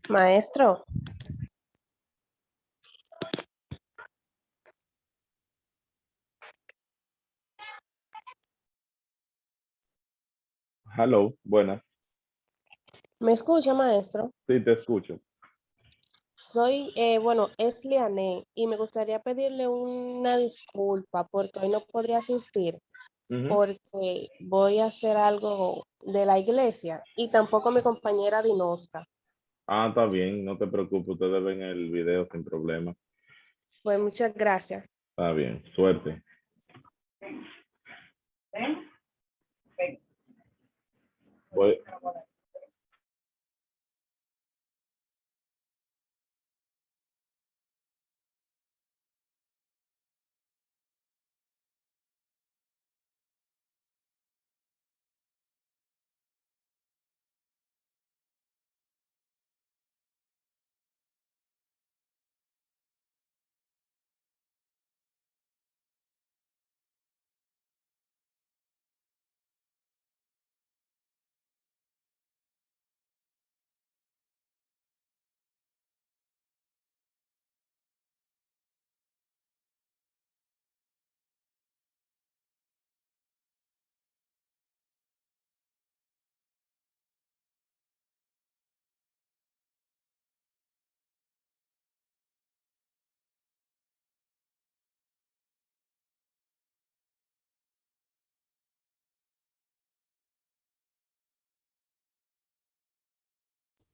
Maestro, Hello, buenas. ¿me escucha, maestro? Sí, te escucho. Soy, es Liané y me gustaría pedirle una disculpa porque hoy no podría asistir Ujú. porque voy a hacer algo de la iglesia y tampoco mi compañera Dinosca. Ah, está bien, no te preocupes, ustedes ven el video sin problema. Pues muchas gracias. Está bien, suerte. Voy-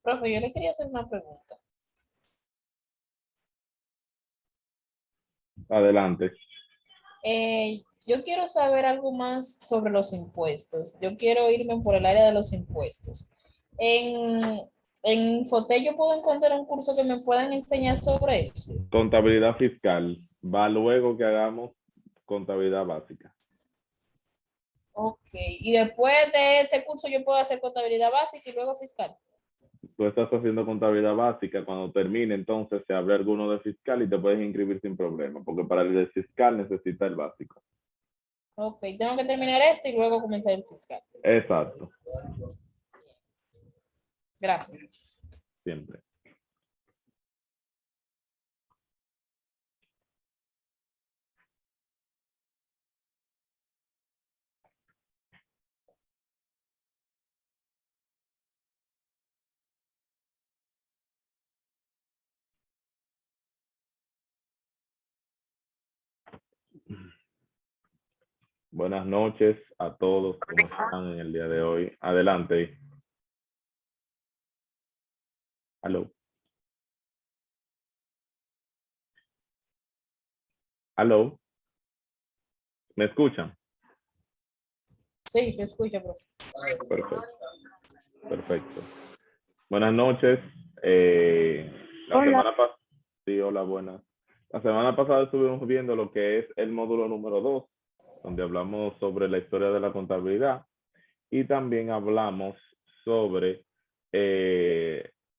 Profe, yo le quería hacer una pregunta. Adelante. Yo quiero saber algo más sobre los impuestos. Yo quiero irme por el área de los impuestos. En, en Foté yo puedo encontrar un curso que me puedan enseñar sobre eso. Contabilidad fiscal. Va luego que hagamos contabilidad básica. Ok, y después de este curso yo puedo hacer contabilidad básica y luego fiscal. Tú estás haciendo contabilidad básica, cuando termine entonces se abre alguno de fiscal y te puedes inscribir sin problema, porque para el de fiscal necesita el básico. Ok, tengo que terminar este y luego comenzar el fiscal. Exacto, Gracias. siempre. Buenas noches a todos, ¿cómo están en el día de hoy? Adelante. Aló. Aló. ¿Me escuchan? Sí, se escucha, profe. Perfecto. Perfecto. Buenas noches. La Hola. semana pasada, sí, hola, buenas. La semana pasada estuvimos viendo lo que es el módulo número 2, donde hablamos sobre la historia de la contabilidad y también hablamos sobre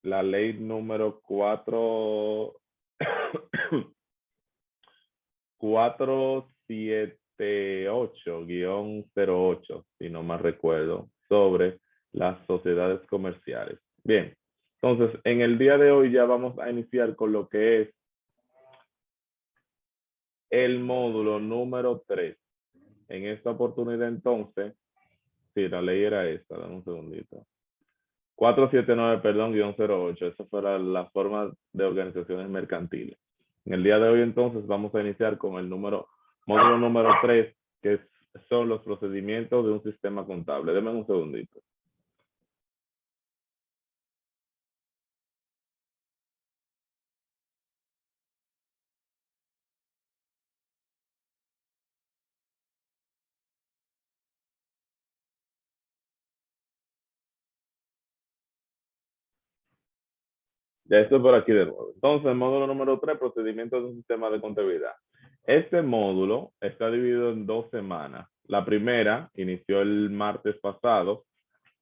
la ley número 478-08, si no mal recuerdo, sobre las sociedades comerciales. Bien, entonces en el día de hoy ya vamos a iniciar con lo que es el módulo número 3. En esta oportunidad entonces, sí, la ley era esta, dame un segundito. 479, perdón, -08. Esa fue la forma de organizaciones mercantiles. En el día de hoy, entonces, vamos a iniciar con el módulo número 3, que son los procedimientos de un sistema contable. Denme un segundito. Ya estoy por aquí de nuevo. Entonces, el módulo número 3, procedimientos de un sistema de contabilidad. Este módulo está dividido en 2 semanas. La primera inició el martes pasado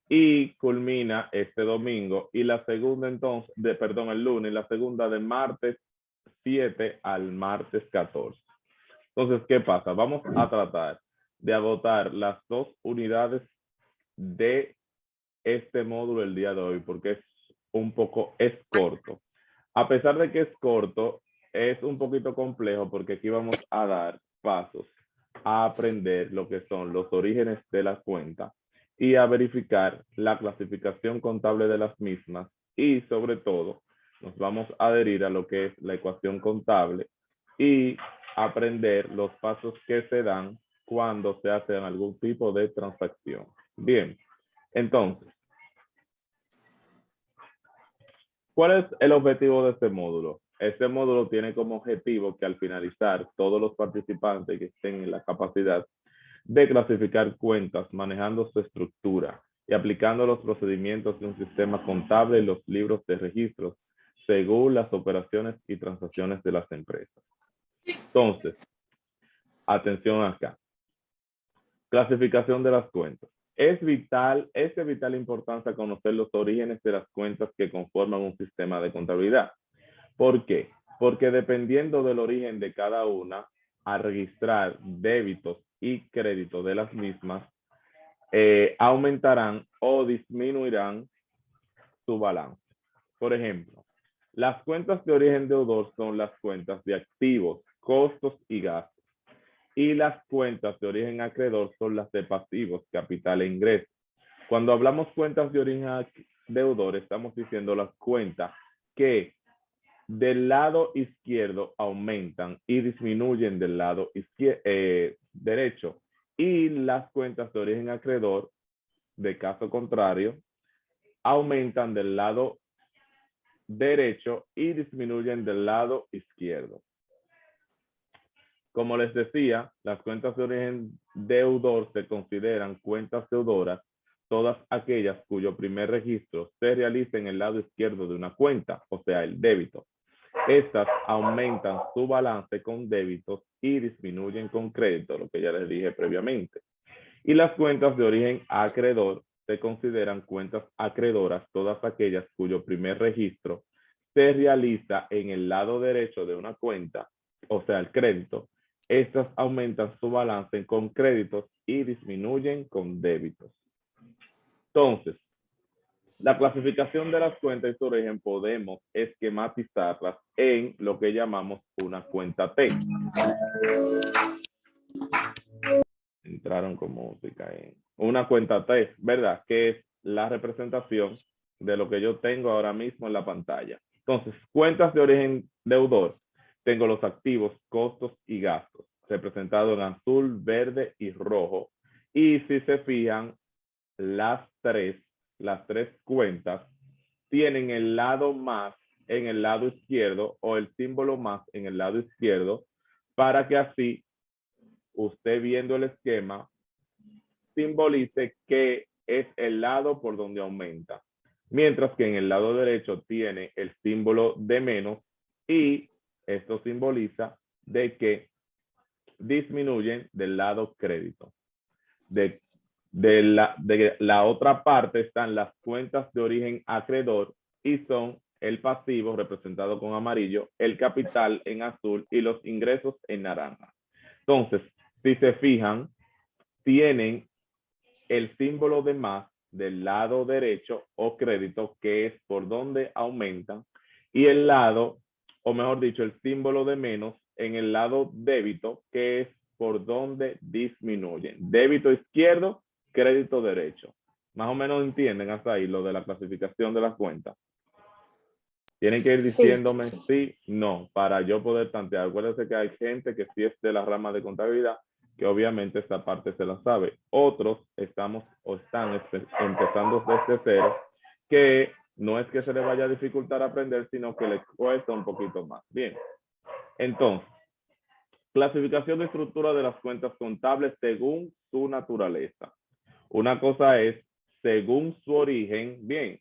y culmina este domingo. Y la segunda, entonces, el lunes, y la segunda de martes 7 al martes 14. Entonces, ¿qué pasa? Vamos a tratar de agotar las 2 unidades de este módulo el día de hoy, porque es corto. A pesar de que es corto, es un poquito complejo porque aquí vamos a dar pasos a aprender lo que son los orígenes de la cuenta y a verificar la clasificación contable de las mismas y sobre todo nos vamos a adherir a lo que es la ecuación contable y aprender los pasos que se dan cuando se hace algún tipo de transacción. Bien, entonces, ¿cuál es el objetivo de este módulo? Este módulo tiene como objetivo que al finalizar todos los participantes que estén en la capacidad de clasificar cuentas manejando su estructura y aplicando los procedimientos de un sistema contable y los libros de registros según las operaciones y transacciones de las empresas. Entonces, atención acá. Clasificación de las cuentas. Es de vital importancia conocer los orígenes de las cuentas que conforman un sistema de contabilidad. ¿Por qué? Porque dependiendo del origen de cada una, a registrar débitos y créditos de las mismas, aumentarán o disminuirán su balance. Por ejemplo, las cuentas de origen deudor son las cuentas de activos, costos y gastos. Y las cuentas de origen acreedor son las de pasivos, capital e ingresos. Cuando hablamos cuentas de origen deudor, estamos diciendo las cuentas que del lado izquierdo aumentan y disminuyen del lado derecho. Y las cuentas de origen acreedor, de caso contrario, aumentan del lado derecho y disminuyen del lado izquierdo. Como les decía, las cuentas de origen deudor se consideran cuentas deudoras todas aquellas cuyo primer registro se realiza en el lado izquierdo de una cuenta, o sea, el débito. Estas aumentan su balance con débitos y disminuyen con crédito, lo que ya les dije previamente. Y las cuentas de origen acreedor se consideran cuentas acreedoras todas aquellas cuyo primer registro se realiza en el lado derecho de una cuenta, o sea, el crédito. Estas aumentan su balance con créditos y disminuyen con débitos. Entonces, la clasificación de las cuentas y su origen podemos esquematizarlas en lo que llamamos una cuenta T. Entraron con música en una cuenta T, ¿verdad? Que es la representación de lo que yo tengo ahora mismo en la pantalla. Entonces, cuentas de origen deudor. Tengo los activos, costos y gastos, representados en azul, verde y rojo. Y si se fijan, las tres cuentas tienen el lado más en el lado izquierdo o el símbolo más en el lado izquierdo para que así usted viendo el esquema simbolice que es el lado por donde aumenta. Mientras que en el lado derecho tiene el símbolo de menos y esto simboliza de que disminuyen del lado crédito. De la otra parte están las cuentas de origen acreedor y son el pasivo representado con amarillo, el capital en azul y los ingresos en naranja. Entonces, si se fijan, tienen el símbolo de más del lado derecho o crédito, que es por donde aumentan, y el lado, o mejor dicho, el símbolo de menos en el lado débito, que es por donde disminuyen. Débito izquierdo, crédito derecho. Más o menos entienden hasta ahí lo de la clasificación de las cuentas. Tienen que ir diciéndome sí, no, para yo poder tantear. Acuérdense que hay gente que sí es de la rama de contabilidad, que obviamente esta parte se la sabe. Otros estamos o están empezando desde cero, que no es que se les vaya a dificultar aprender, sino que les cuesta un poquito más. Bien, entonces, clasificación de estructura de las cuentas contables según su naturaleza. Una cosa es según su origen, bien,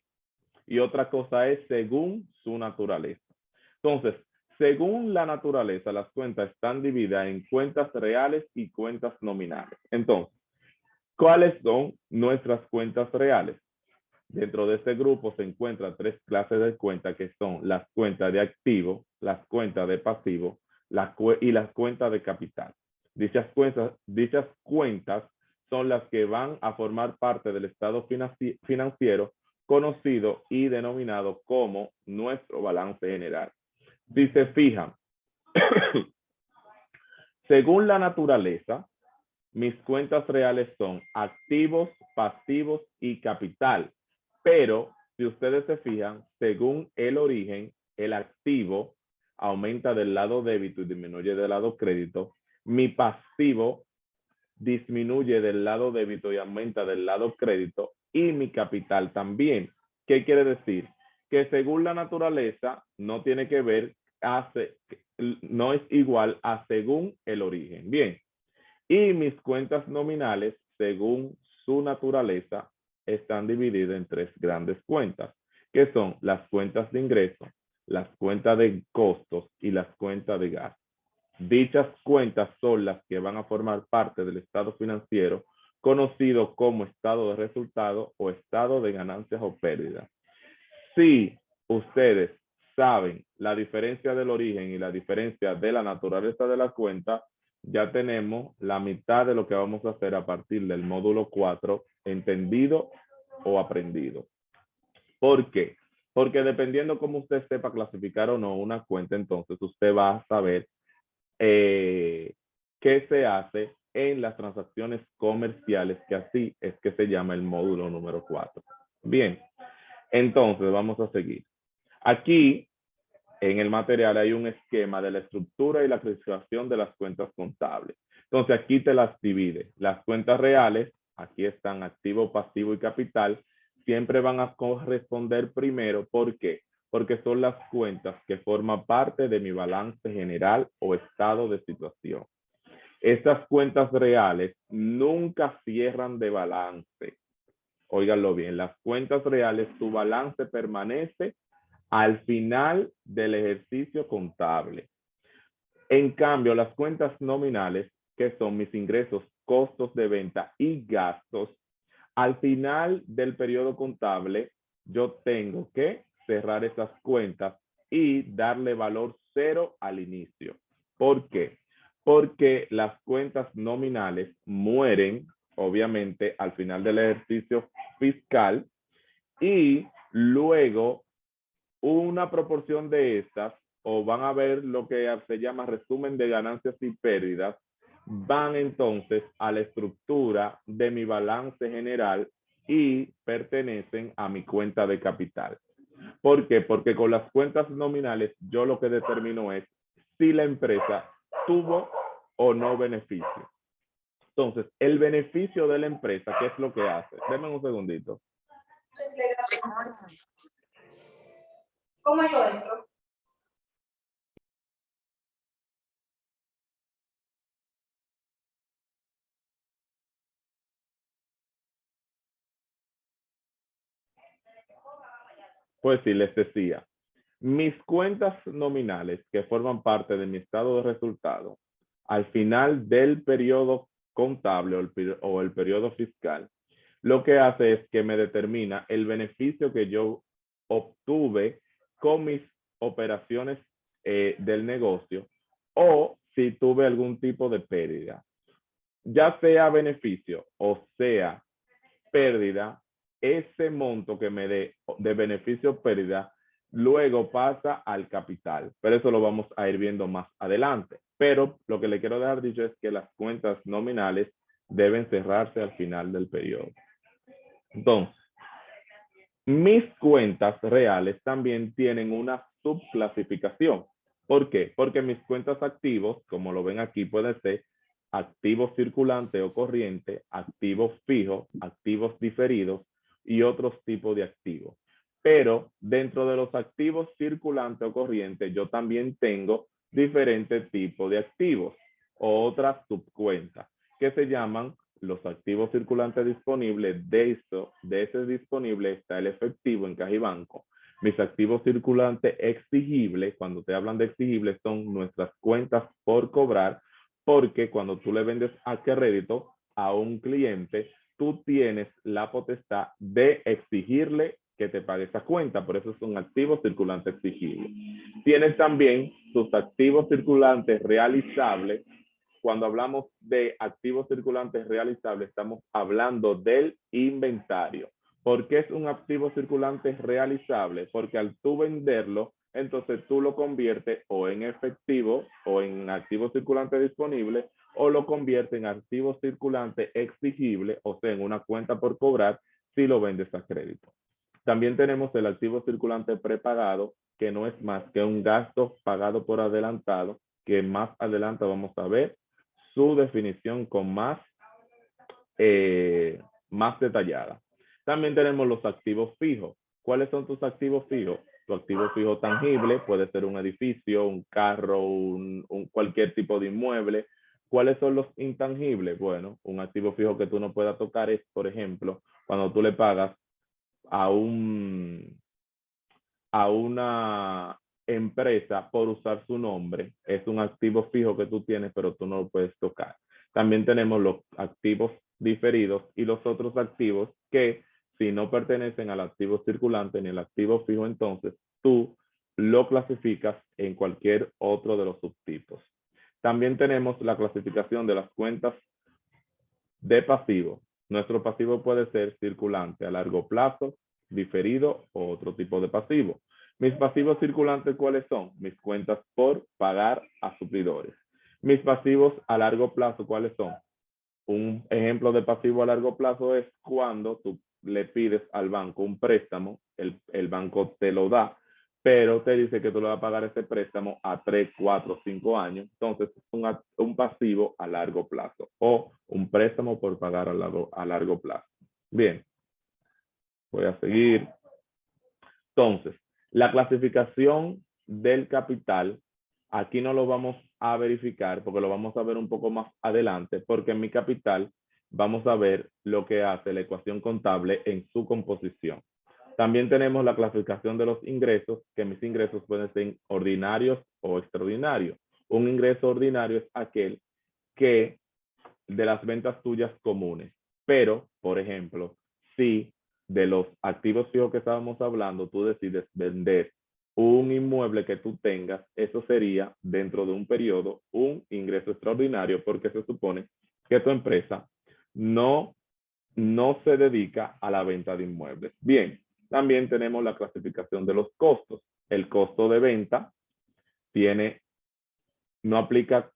y otra cosa es según su naturaleza. Entonces, según la naturaleza, las cuentas están divididas en cuentas reales y cuentas nominales. Entonces, ¿cuáles son nuestras cuentas reales? Dentro de este grupo se encuentran tres clases de cuentas, que son las cuentas de activo, las cuentas de pasivo y las cuentas de capital. Dichas cuentas son las que van a formar parte del estado financiero conocido y denominado como nuestro balance general. Si se fijan, según la naturaleza, mis cuentas reales son activos, pasivos y capital. Pero si ustedes se fijan, según el origen, el activo aumenta del lado débito y disminuye del lado crédito. Mi pasivo disminuye del lado débito y aumenta del lado crédito. Y mi capital también. ¿Qué quiere decir? Que según la naturaleza no tiene que ver, no es igual a según el origen. Bien. Y mis cuentas nominales, según su naturaleza, están divididas en tres grandes cuentas, que son las cuentas de ingreso, las cuentas de costos y las cuentas de gasto. Dichas cuentas son las que van a formar parte del estado financiero, conocido como estado de resultado o estado de ganancias o pérdidas. Si ustedes saben la diferencia del origen y la diferencia de la naturaleza de la cuenta, ya tenemos la mitad de lo que vamos a hacer a partir del módulo 4, entendido o aprendido. ¿Por qué? Porque dependiendo cómo usted sepa clasificar o no una cuenta, entonces usted va a saber qué se hace en las transacciones comerciales, que así es que se llama el módulo número 4. Bien, entonces vamos a seguir. Aquí en el material hay un esquema de la estructura y la clasificación de las cuentas contables. Entonces aquí te las divide. Las cuentas reales, aquí están activo, pasivo y capital, siempre van a corresponder primero. ¿Por qué? Porque son las cuentas que forman parte de mi balance general o estado de situación. Estas cuentas reales nunca cierran de balance. Óiganlo bien, las cuentas reales, tu balance permanece al final del ejercicio contable. En cambio, las cuentas nominales, que son mis ingresos, costos de venta y gastos, al final del periodo contable, yo tengo que cerrar esas cuentas y darle valor 0 al inicio. ¿Por qué? Porque las cuentas nominales mueren, obviamente, al final del ejercicio fiscal y luego una proporción de estas, o van a ver lo que se llama resumen de ganancias y pérdidas, van entonces a la estructura de mi balance general y pertenecen a mi cuenta de capital. ¿Por qué? Porque con las cuentas nominales yo lo que determino es si la empresa tuvo o no beneficio. Entonces, el beneficio de la empresa, ¿qué es lo que hace? Denme un segundito. ¿Cómo yo entro? Pues sí, les decía, mis cuentas nominales que forman parte de mi estado de resultado, al final del periodo contable o el periodo fiscal, lo que hace es que me determina el beneficio que yo obtuve con mis operaciones del negocio o si tuve algún tipo de pérdida. Ya sea beneficio o sea pérdida, ese monto que me dé de beneficio o pérdida luego pasa al capital. Pero eso lo vamos a ir viendo más adelante. Pero lo que le quiero dejar dicho es que las cuentas nominales deben cerrarse al final del periodo. Entonces, mis cuentas reales también tienen una subclasificación. ¿Por qué? Porque mis cuentas activos, como lo ven aquí, pueden ser activos circulantes o corriente, activos fijos, activos diferidos y otros tipos de activos. Pero dentro de los activos circulantes o corrientes, yo también tengo diferentes tipos de activos o otras subcuentas que se llaman los activos circulantes disponibles. De ese disponible está el efectivo en caja y banco. Mis activos circulantes exigibles, cuando te hablan de exigibles, son nuestras cuentas por cobrar, porque cuando tú le vendes a crédito a un cliente, tú tienes la potestad de exigirle que te pague esa cuenta. Por eso son activos circulantes exigibles. Tienes también tus activos circulantes realizables. Cuando hablamos de activos circulantes realizables, estamos hablando del inventario. ¿Por qué es un activo circulante realizable? Porque al tú venderlo, entonces tú lo conviertes o en efectivo o en activo circulante disponible, o lo conviertes en activo circulante exigible, o sea, en una cuenta por cobrar si lo vendes a crédito. También tenemos el activo circulante prepagado, que no es más que un gasto pagado por adelantado, que más adelante vamos a ver su definición con más detallada. También tenemos los activos fijos. ¿Cuáles son tus activos fijos? Tu activo fijo tangible puede ser un edificio, un carro, cualquier tipo de inmueble. ¿Cuáles son los intangibles? Bueno, un activo fijo que tú no puedas tocar es, por ejemplo, cuando tú le pagas a una empresa por usar su nombre. Es un activo fijo que tú tienes, pero tú no lo puedes tocar. También tenemos los activos diferidos y los otros activos que, si no pertenecen al activo circulante ni al activo fijo, entonces tú lo clasificas en cualquier otro de los subtipos. También tenemos la clasificación de las cuentas de pasivo. Nuestro pasivo puede ser circulante a largo plazo, diferido o otro tipo de pasivo. Mis pasivos circulantes, ¿cuáles son? Mis cuentas por pagar a suplidores. Mis pasivos a largo plazo, ¿cuáles son? Un ejemplo de pasivo a largo plazo es cuando tú le pides al banco un préstamo, el banco te lo da, pero te dice que tú le vas a pagar ese préstamo a 3, 4, 5 años. Entonces es un pasivo a largo plazo o un préstamo por pagar a largo plazo. Bien, voy a seguir. Entonces, la clasificación del capital, aquí no lo vamos a verificar porque lo vamos a ver un poco más adelante, porque en mi capital vamos a ver lo que hace la ecuación contable en su composición. También tenemos la clasificación de los ingresos, que mis ingresos pueden ser ordinarios o extraordinarios. Un ingreso ordinario es aquel que de las ventas tuyas comunes, pero, por ejemplo, si de los activos fijos que estábamos hablando, tú decides vender un inmueble que tú tengas, eso sería dentro de un periodo un ingreso extraordinario, porque se supone que tu empresa no se dedica a la venta de inmuebles. Bien, también tenemos la clasificación de los costos. El costo de venta no aplica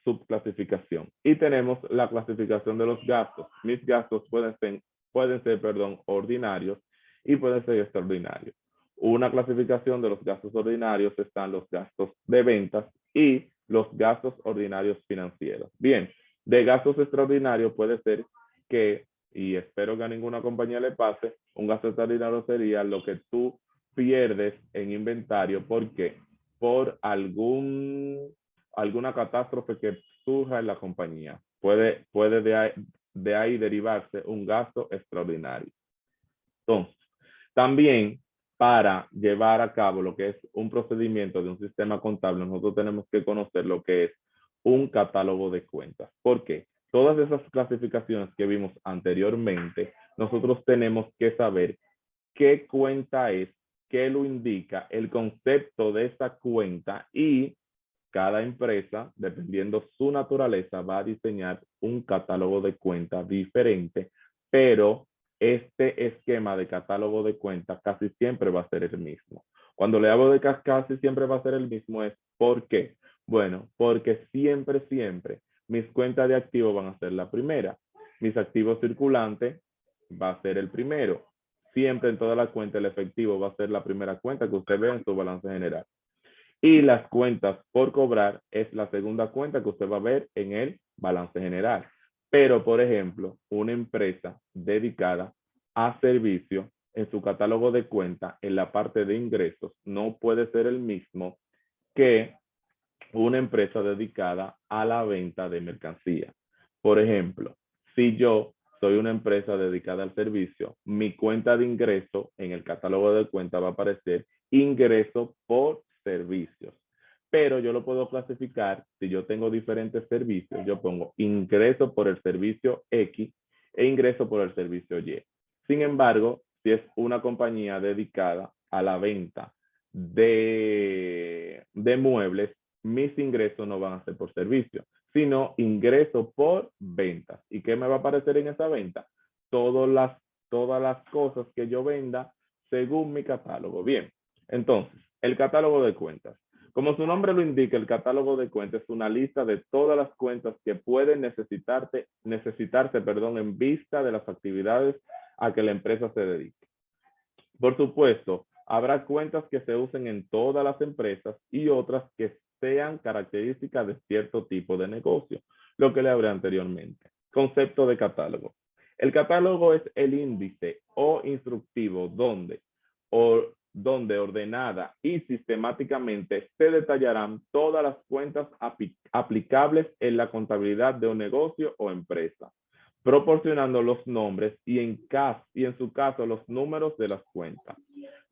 subclasificación. Y tenemos la clasificación de los gastos. Mis gastos pueden ser ordinarios y pueden ser extraordinarios. Una clasificación de los gastos ordinarios están los gastos de ventas y los gastos ordinarios financieros. Bien, de gastos extraordinarios puede ser que, y espero que a ninguna compañía le pase, un gasto extraordinario sería lo que tú pierdes en inventario. ¿Por qué? Por alguna catástrofe que surja en la compañía. Puede de ahí derivarse un gasto extraordinario. Entonces, también para llevar a cabo lo que es un procedimiento de un sistema contable, nosotros tenemos que conocer lo que es un catálogo de cuentas. ¿Por qué? Todas esas clasificaciones que vimos anteriormente, nosotros tenemos que saber qué cuenta es que lo indica, el concepto de esa cuenta, y cada empresa, dependiendo su naturaleza, va a diseñar un catálogo de cuentas diferente, pero este esquema de catálogo de cuentas casi siempre va a ser el mismo. Cuando le hablo de que casi siempre va a ser el mismo, es ¿por qué? Bueno, porque siempre mis cuentas de activos van a ser la primera. Mis activos circulantes va a ser el primero. Siempre en todas las cuentas el efectivo va a ser la primera cuenta que usted ve en su balance general. Y las cuentas por cobrar es la segunda cuenta que usted va a ver en el balance general. Pero, por ejemplo, una empresa dedicada a servicio en su catálogo de cuentas en la parte de ingresos no puede ser el mismo que una empresa dedicada a la venta de mercancía. Por ejemplo, si yo soy una empresa dedicada al servicio, mi cuenta de ingreso en el catálogo de cuentas va a aparecer ingreso por servicios. Pero yo lo puedo clasificar, si yo tengo diferentes servicios, yo pongo ingreso por el servicio X e ingreso por el servicio Y. Sin embargo, si es una compañía dedicada a la venta de muebles, mis ingresos no van a ser por servicio, sino ingreso por ventas. ¿Y qué me va a aparecer en esa venta? Todas las cosas que yo venda según mi catálogo. Bien, entonces, el catálogo de cuentas. Como su nombre lo indica, el catálogo de cuentas es una lista de todas las cuentas que pueden necesitarse, en vista de las actividades a que la empresa se dedique. Por supuesto, habrá cuentas que se usen en todas las empresas y otras que sean características de cierto tipo de negocio, lo que le hablé anteriormente. Concepto de catálogo. El catálogo es el índice o instructivo donde ordenada y sistemáticamente se detallarán todas las cuentas aplicables en la contabilidad de un negocio o empresa, proporcionando los nombres y en su caso los números de las cuentas.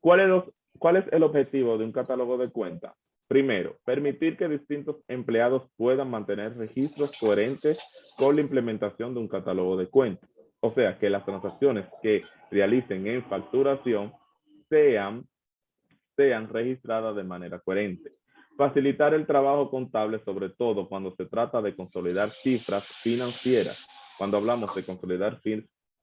¿Cuál es el objetivo de un catálogo de cuentas? Primero, permitir que distintos empleados puedan mantener registros coherentes con la implementación de un catálogo de cuentas. O sea, que las transacciones que realicen en facturación sean registradas de manera coherente. Facilitar el trabajo contable, sobre todo cuando se trata de consolidar cifras financieras. Cuando hablamos de consolidar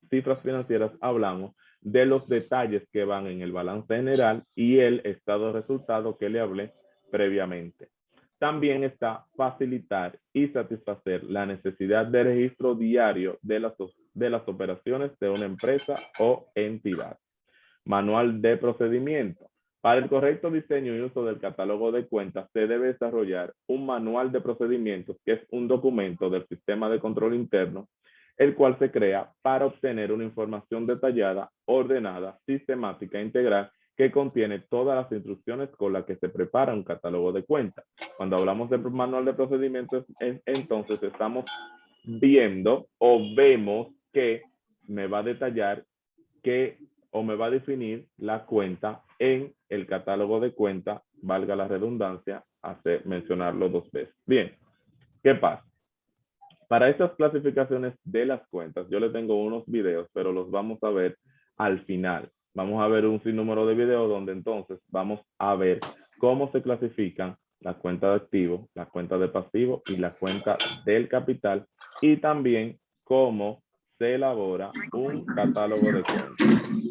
cifras financieras, hablamos de los detalles que van en el balance general y el estado de resultado que le hablé previamente. También está facilitar y satisfacer la necesidad de registro diario de las operaciones de una empresa o entidad. Manual de procedimiento. Para el correcto diseño y uso del catálogo de cuentas, se debe desarrollar un manual de procedimientos, que es un documento del sistema de control interno, el cual se crea para obtener una información detallada, ordenada, sistemática e integral que contiene todas las instrucciones con las que se prepara un catálogo de cuentas. Cuando hablamos del manual de procedimientos, entonces estamos viendo o vemos que me va a detallar me va a definir la cuenta en el catálogo de cuentas, valga la redundancia, mencionarlo 2 veces. Bien, ¿qué pasa? Para estas clasificaciones de las cuentas, yo les tengo unos videos, pero los vamos a ver al final. Vamos a ver un sinnúmero de videos donde entonces vamos a ver cómo se clasifican la cuenta de activo, la cuenta de pasivo y la cuenta del capital, y también cómo se elabora un catálogo de cuentas.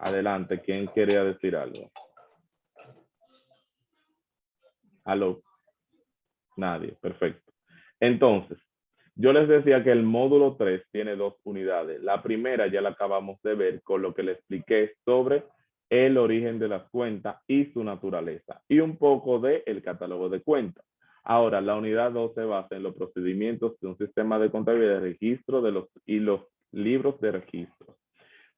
Adelante, ¿quién quería decir algo? ¿Aló? Nadie, perfecto. Entonces, yo les decía que el módulo 3 tiene 2 unidades. La primera ya la acabamos de ver con lo que le expliqué sobre el origen de las cuentas y su naturaleza, y un poco del catálogo de cuentas. Ahora, la unidad 2 se basa en los procedimientos de un sistema de contabilidad de registro los libros de registro.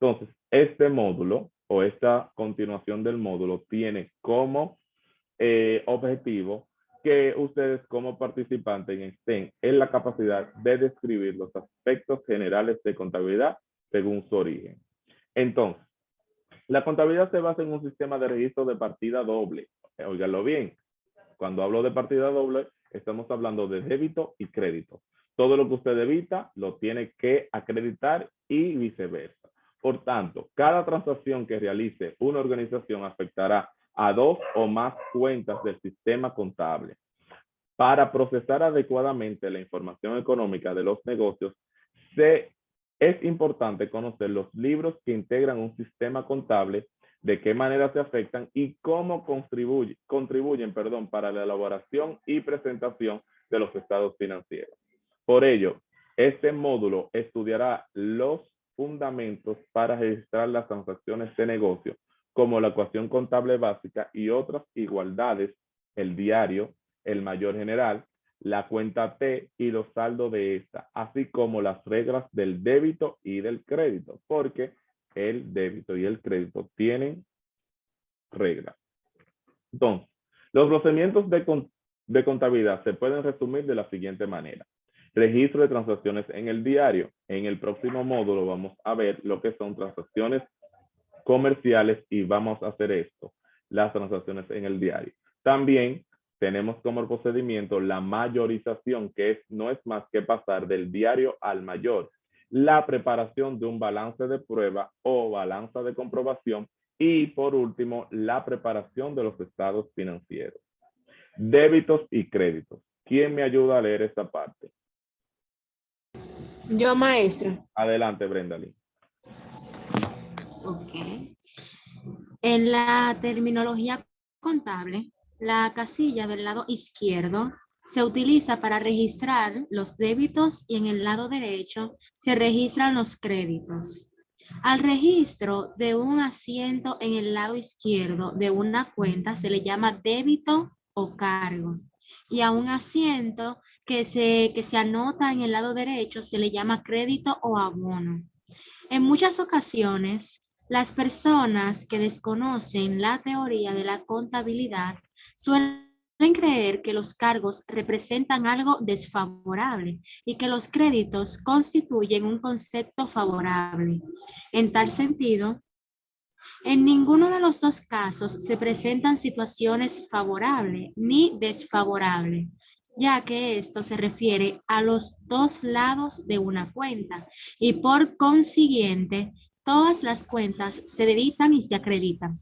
Entonces, este módulo o esta continuación del módulo tiene como objetivo que ustedes como participantes estén en la capacidad de describir los aspectos generales de contabilidad según su origen. Entonces, la contabilidad se basa en un sistema de registro de partida doble. Óiganlo bien, cuando hablo de partida doble, estamos hablando de débito y crédito. Todo lo que usted debita lo tiene que acreditar y viceversa. Por tanto, cada transacción que realice una organización afectará a 2 o más cuentas del sistema contable. Para procesar adecuadamente la información económica de los negocios, es importante conocer los libros que integran un sistema contable, de qué manera se afectan y cómo contribuyen para la elaboración y presentación de los estados financieros. Por ello, este módulo estudiará los fundamentos para registrar las transacciones de negocio, como la ecuación contable básica y otras igualdades, el diario, el mayor general, la cuenta T y los saldos de esta, así como las reglas del débito y del crédito, porque el débito y el crédito tienen reglas. Entonces, los procedimientos de contabilidad se pueden resumir de la siguiente manera. Registro de transacciones en el diario. En el próximo módulo vamos a ver lo que son transacciones comerciales y vamos a hacer esto, las transacciones en el diario. También tenemos como procedimiento la mayorización, que no es más que pasar del diario al mayor. La preparación de un balance de prueba o balanza de comprobación. Y por último, la preparación de los estados financieros. Débitos y créditos. ¿Quién me ayuda a leer esta parte? Yo, maestra. Adelante, Brendalyn. Ok. En la terminología contable, la casilla del lado izquierdo se utiliza para registrar los débitos y en el lado derecho se registran los créditos. Al registro de un asiento en el lado izquierdo de una cuenta se le llama débito o cargo. Y a un asiento que se anota en el lado derecho se le llama crédito o abono. En muchas ocasiones, las personas que desconocen la teoría de la contabilidad suelen creer que los cargos representan algo desfavorable y que los créditos constituyen un concepto favorable. En tal sentido, en ninguno de los dos casos se presentan situaciones favorables ni desfavorables, ya que esto se refiere a los dos lados de una cuenta y por consiguiente, todas las cuentas se debitan y se acreditan.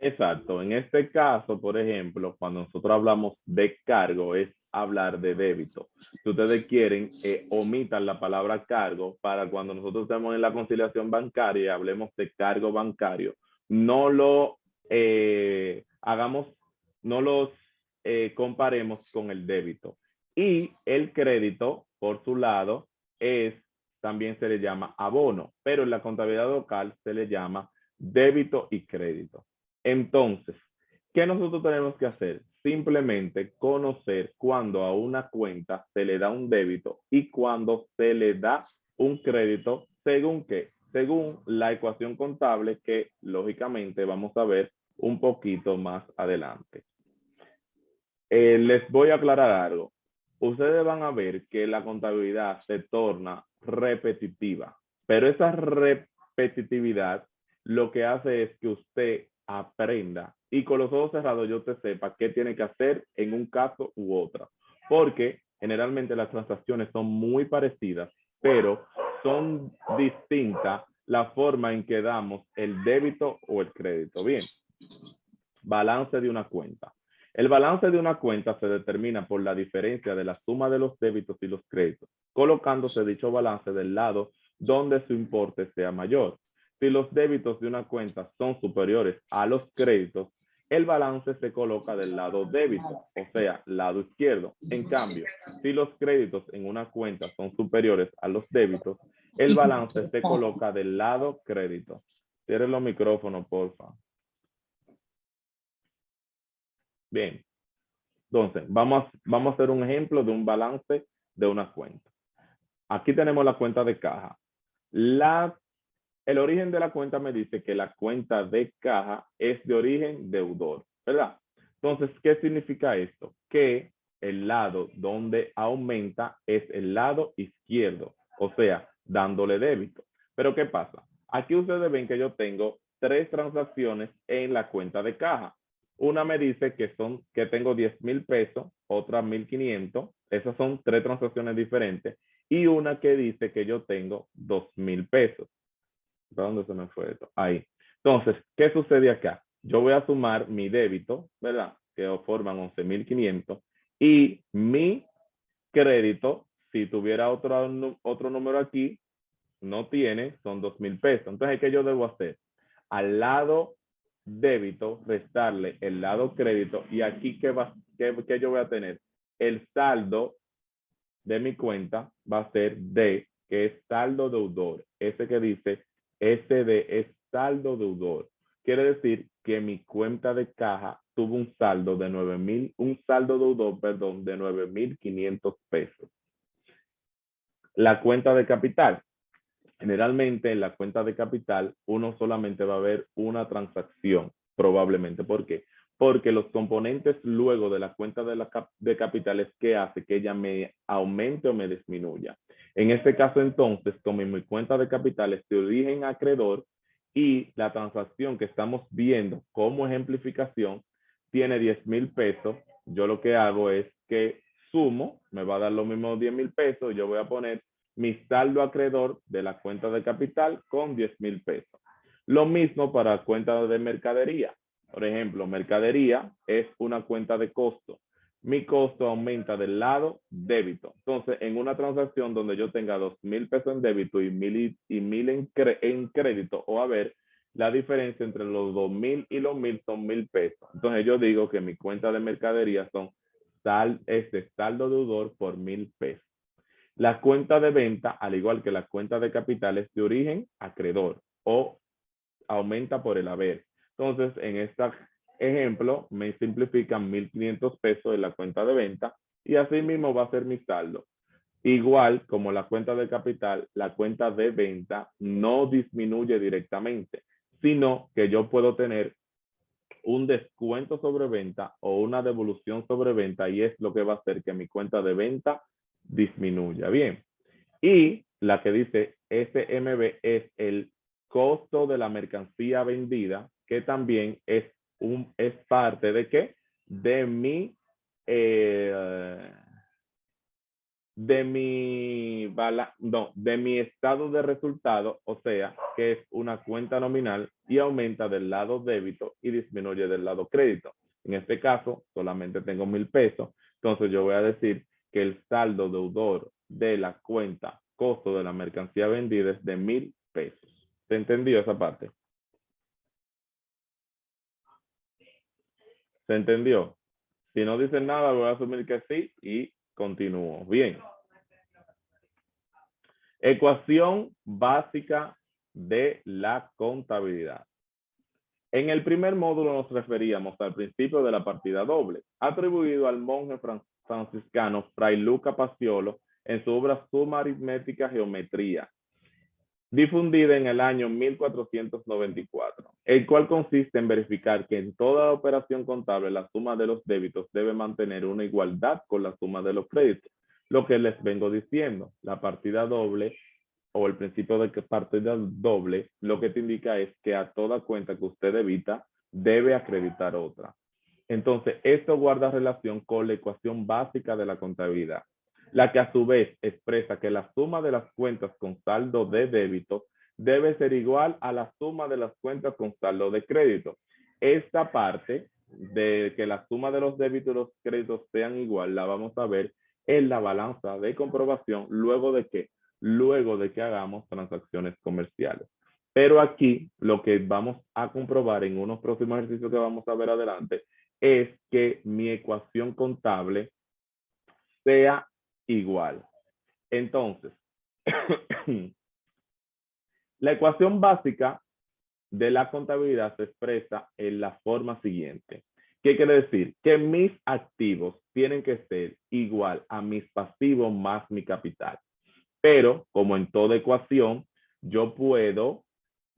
Exacto. En este caso, por ejemplo, cuando nosotros hablamos de cargo, es hablar de débito. Si ustedes quieren, omitan la palabra cargo para cuando nosotros estemos en la conciliación bancaria y hablemos de cargo bancario. No lo comparemos con el débito. Y el crédito, por su lado, también se le llama abono, pero en la contabilidad local se le llama débito y crédito. Entonces, ¿qué nosotros tenemos que hacer? Simplemente conocer cuando a una cuenta se le da un débito y cuando se le da un crédito, ¿según qué? Según la ecuación contable que lógicamente vamos a ver un poquito más adelante. Les voy a aclarar algo. Ustedes van a ver que la contabilidad se torna repetitiva, pero esa repetitividad lo que hace es que usted aprenda y con los ojos cerrados yo te sepa qué tiene que hacer en un caso u otro, porque generalmente las transacciones son muy parecidas, pero son distintas la forma en que damos el débito o el crédito. Bien, balance de una cuenta. El balance de una cuenta se determina por la diferencia de la suma de los débitos y los créditos, colocándose dicho balance del lado donde su importe sea mayor. Si los débitos de una cuenta son superiores a los créditos, el balance se coloca del lado débito, o sea, lado izquierdo. En cambio, si los créditos en una cuenta son superiores a los débitos, el balance se coloca del lado crédito. Cierren los micrófonos, por favor. Bien. Entonces, vamos a hacer un ejemplo de un balance de una cuenta. Aquí tenemos la cuenta de caja. El origen de la cuenta me dice que la cuenta de caja es de origen deudor, ¿verdad? Entonces, ¿qué significa esto? Que el lado donde aumenta es el lado izquierdo, o sea, dándole débito. Pero ¿qué pasa? Aquí ustedes ven que yo tengo 3 transacciones en la cuenta de caja. Una me dice que tengo 10,000 pesos, otra 1,500 Esas son 3 transacciones diferentes y una que dice que yo tengo 2,000 pesos. ¿Para dónde se me fue esto? Ahí. Entonces, ¿qué sucede acá? Yo voy a sumar mi débito, ¿verdad? Que forman 11,500 y mi crédito, si tuviera otro número aquí, no tiene, son 2,000 pesos. Entonces, ¿qué yo debo hacer? Al lado débito, restarle el lado crédito y aquí, ¿qué yo voy a tener? El saldo de mi cuenta va a ser D, que es saldo deudor. Ese que dice SD es saldo deudor. Quiere decir que mi cuenta de caja tuvo un saldo de 9,000, un saldo deudor, perdón, de 9,500 pesos. La cuenta de capital. Generalmente en la cuenta de capital uno solamente va a ver una transacción, probablemente. ¿Por qué? Porque los componentes luego de la cuenta de capital es que hace que ella me aumente o me disminuya. En este caso entonces, como en mi cuenta de capital es de origen acreedor y la transacción que estamos viendo como ejemplificación tiene 10,000 pesos, yo lo que hago es que sumo, me va a dar lo mismo 10,000 pesos, yo voy a poner mi saldo acreedor de la cuenta de capital con 10,000 pesos. Lo mismo para cuenta de mercadería. Por ejemplo, mercadería es una cuenta de costo. Mi costo aumenta del lado débito. Entonces, en una transacción donde yo tenga 2,000 pesos en débito y 1,000 en crédito, o a ver, la diferencia entre los 2,000 y los 1,000 son 1,000 pesos. Entonces, yo digo que mi cuenta de mercadería son saldo deudor por 1,000 pesos. La cuenta de venta, al igual que la cuenta de capital, es de origen acreedor o aumenta por el haber. Entonces, en este ejemplo, me simplifican 1,500 pesos en la cuenta de venta y así mismo va a ser mi saldo. Igual como la cuenta de capital, la cuenta de venta no disminuye directamente, sino que yo puedo tener un descuento sobre venta o una devolución sobre venta y es lo que va a hacer que mi cuenta de venta disminuya. Bien. Y la que dice SMB es el costo de la mercancía vendida, que también es parte de qué? De mi estado de resultado, o sea, que es una cuenta nominal y aumenta del lado débito y disminuye del lado crédito. En este caso, solamente tengo 1,000 pesos, entonces yo voy a decir que el saldo deudor de la cuenta costo de la mercancía vendida es de 1,000 pesos. ¿Se entendió esa parte? ¿Se entendió? Si no dicen nada, voy a asumir que sí y continúo. Bien. Ecuación básica de la contabilidad. En el primer módulo nos referíamos al principio de la partida doble, atribuido al monje franciscano Fray Luca Paciolo en su obra Suma Aritmética Geometría, difundida en el año 1494, el cual consiste en verificar que en toda operación contable la suma de los débitos debe mantener una igualdad con la suma de los créditos. Lo que les vengo diciendo, la partida doble o el principio de que partida doble, lo que te indica es que a toda cuenta que usted debita, debe acreditar otra. Entonces, esto guarda relación con la ecuación básica de la contabilidad, la que a su vez expresa que la suma de las cuentas con saldo de débito debe ser igual a la suma de las cuentas con saldo de crédito. Esta parte de que la suma de los débitos y los créditos sean igual, la vamos a ver en la balanza de comprobación luego de que hagamos transacciones comerciales. Pero aquí lo que vamos a comprobar en unos próximos ejercicios que vamos a ver adelante es que mi ecuación contable sea igual. Entonces, la ecuación básica de la contabilidad se expresa en la forma siguiente. ¿Qué quiere decir? Que mis activos tienen que ser igual a mis pasivos más mi capital. Pero, como en toda ecuación, yo puedo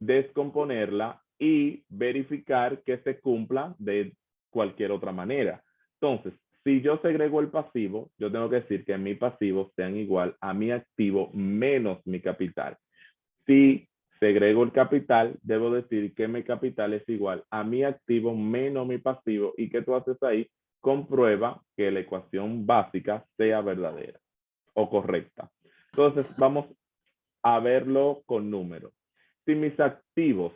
descomponerla y verificar que se cumpla de cualquier otra manera. Entonces, si yo segrego el pasivo, yo tengo que decir que mis pasivos sean igual a mi activo menos mi capital. Si segrego el capital, debo decir que mi capital es igual a mi activo menos mi pasivo. ¿Y qué tú haces ahí? comprueba que la ecuación básica sea verdadera o correcta. Entonces, vamos a verlo con números. Si mis activos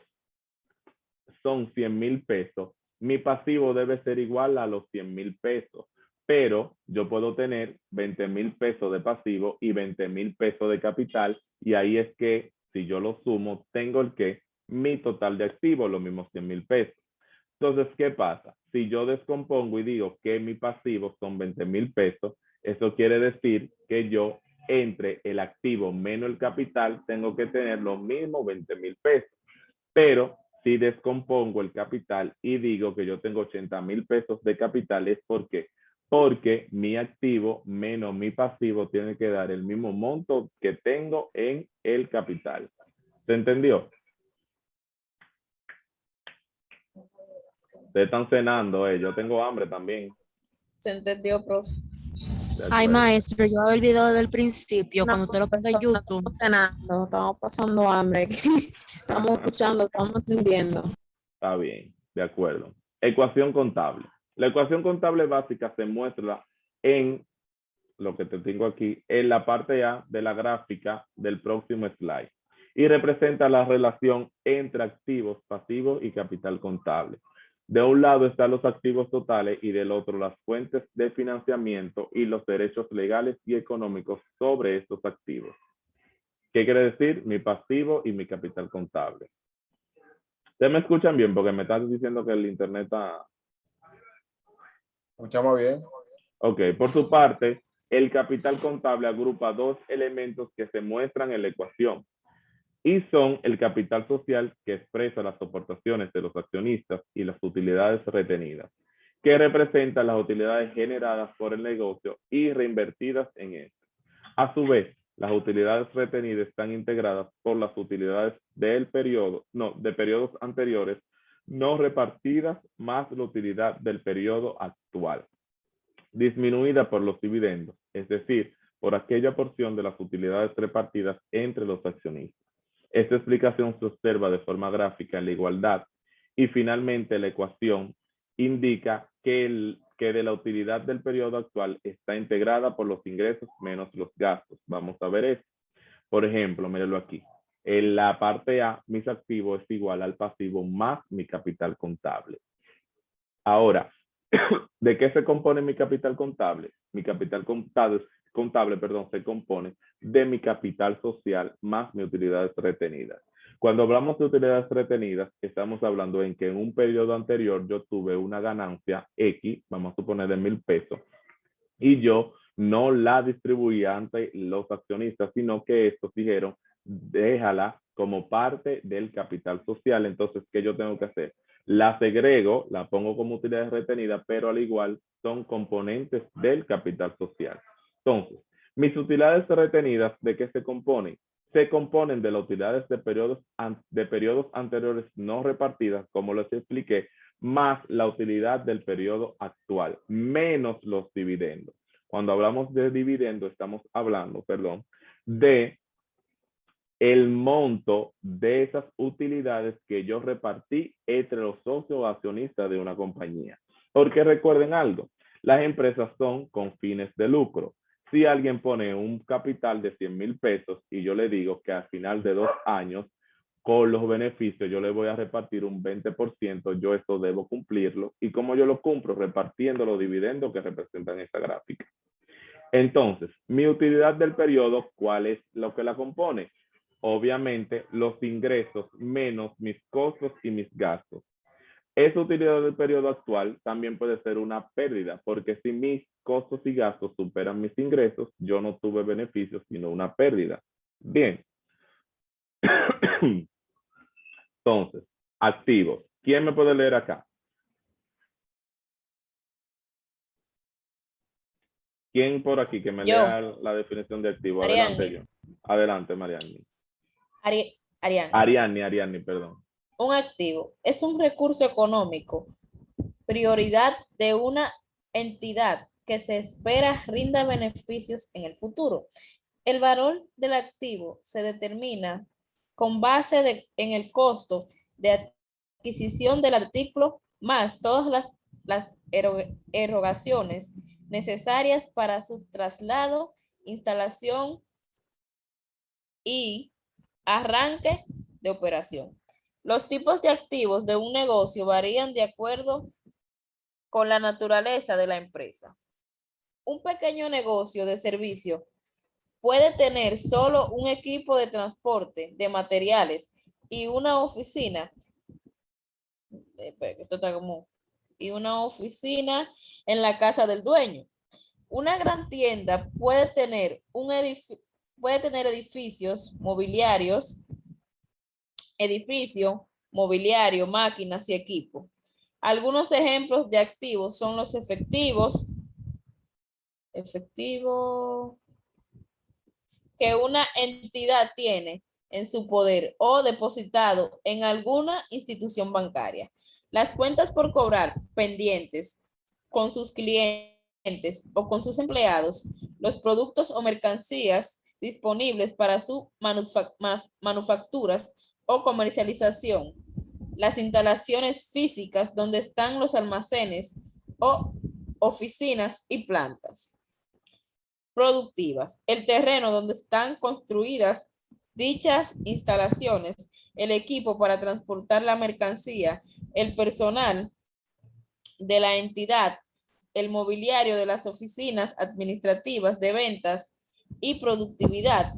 son 100,000 pesos, mi pasivo debe ser igual a los 100,000 pesos, pero yo puedo tener 20,000 pesos de pasivo y 20,000 pesos de capital, y ahí es que si yo lo sumo, tengo mi total de activos, los mismos 100,000 pesos. Entonces, ¿qué pasa? Si yo descompongo y digo que mi pasivo son 20,000 pesos, eso quiere decir que yo, entre el activo menos el capital, tengo que tener los mismos 20,000 pesos. Pero si descompongo el capital y digo que yo tengo 80,000 pesos de capital, es porque mi activo menos mi pasivo tiene que dar el mismo monto que tengo en el capital. ¿Se entendió? Ustedes están cenando, yo tengo hambre también. ¿Se entendió, profe? Ay, maestro, yo el video del principio, No, cuando usted lo pone en profesor, no YouTube. estamos cenando, estamos pasando hambre. Estamos escuchando, estamos entendiendo. Está bien, de acuerdo. Ecuación contable. La ecuación contable básica se muestra en lo que te tengo aquí, en la parte A de la gráfica del próximo slide. Y representa la relación entre activos, pasivos y capital contable. De un lado están los activos totales y del otro las fuentes de financiamiento y los derechos legales y económicos sobre estos activos. ¿Qué quiere decir? Mi pasivo y mi capital contable. ¿Ustedes me escuchan bien? Porque me están diciendo que el internet está... Escuchamos bien. Ok, por su parte, el capital contable agrupa dos elementos que se muestran en la ecuación y son el capital social, que expresa las aportaciones de los accionistas, y las utilidades retenidas, que representan las utilidades generadas por el negocio y reinvertidas en este. A su vez, las utilidades retenidas están integradas por las utilidades de periodos anteriores no repartidas más la utilidad del periodo actual, disminuida por los dividendos, es decir, por aquella porción de las utilidades repartidas entre los accionistas. Esta explicación se observa de forma gráfica en la igualdad, y finalmente la ecuación indica que de la utilidad del periodo actual está integrada por los ingresos menos los gastos. Vamos a ver esto. Por ejemplo, mírenlo aquí. En la parte A, mis activos es igual al pasivo más mi capital contable. Ahora, ¿de qué se compone mi capital contable? Mi capital contable, se compone de mi capital social más mis utilidades retenidas. Cuando hablamos de utilidades retenidas, estamos hablando en que en un periodo anterior yo tuve una ganancia X, vamos a suponer de 1,000 pesos, y yo no la distribuí ante los accionistas, sino que estos dijeron, déjala como parte del capital social. Entonces, ¿qué yo tengo que hacer? La segrego, la pongo como utilidades retenidas, pero al igual son componentes del capital social. Entonces, mis utilidades retenidas, ¿de qué se componen? Se componen de las utilidades de periodos anteriores no repartidas, como les expliqué, más la utilidad del periodo actual, menos los dividendos. Cuando hablamos de dividendos, estamos hablando, de el monto de esas utilidades que yo repartí entre los socios o accionistas de una compañía. Porque recuerden algo, las empresas son con fines de lucro. Si alguien pone un capital de 100,000 pesos y yo le digo que al final de 2 años, con los beneficios, yo le voy a repartir un 20%, yo esto debo cumplirlo. ¿Y cómo yo lo cumplo? Repartiendo los dividendos que representan esta gráfica. Entonces, mi utilidad del periodo, ¿cuál es lo que la compone? Obviamente, los ingresos menos mis costos y mis gastos. Esa utilidad del periodo actual también puede ser una pérdida, porque si mis costos y gastos superan mis ingresos, yo no tuve beneficios, sino una pérdida. Bien. Entonces, activos. ¿Quién me puede leer acá? ¿Quién por aquí que me lea la definición de activo? Adelante yo. Adelante, Mariani. Ariadne, perdón. Un activo es un recurso económico, prioridad de una entidad que se espera rinda beneficios en el futuro. El valor del activo se determina con base en el costo de adquisición del artículo más todas las erogaciones necesarias para su traslado, instalación y arranque de operación. Los tipos de activos de un negocio varían de acuerdo con la naturaleza de la empresa. Un pequeño negocio de servicio puede tener solo un equipo de transporte de materiales y una oficina. Esto está como, y una oficina en la casa del dueño. Una gran tienda puede tener edificios mobiliarios, máquinas y equipo. Algunos ejemplos de activos son los efectivos que una entidad tiene en su poder o depositado en alguna institución bancaria. Las cuentas por cobrar pendientes con sus clientes o con sus empleados, los productos o mercancías disponibles para su manufacturas o comercialización, las instalaciones físicas donde están los almacenes o oficinas y plantas productivas, el terreno donde están construidas dichas instalaciones, el equipo para transportar la mercancía, el personal de la entidad, el mobiliario de las oficinas administrativas de ventas y productividad,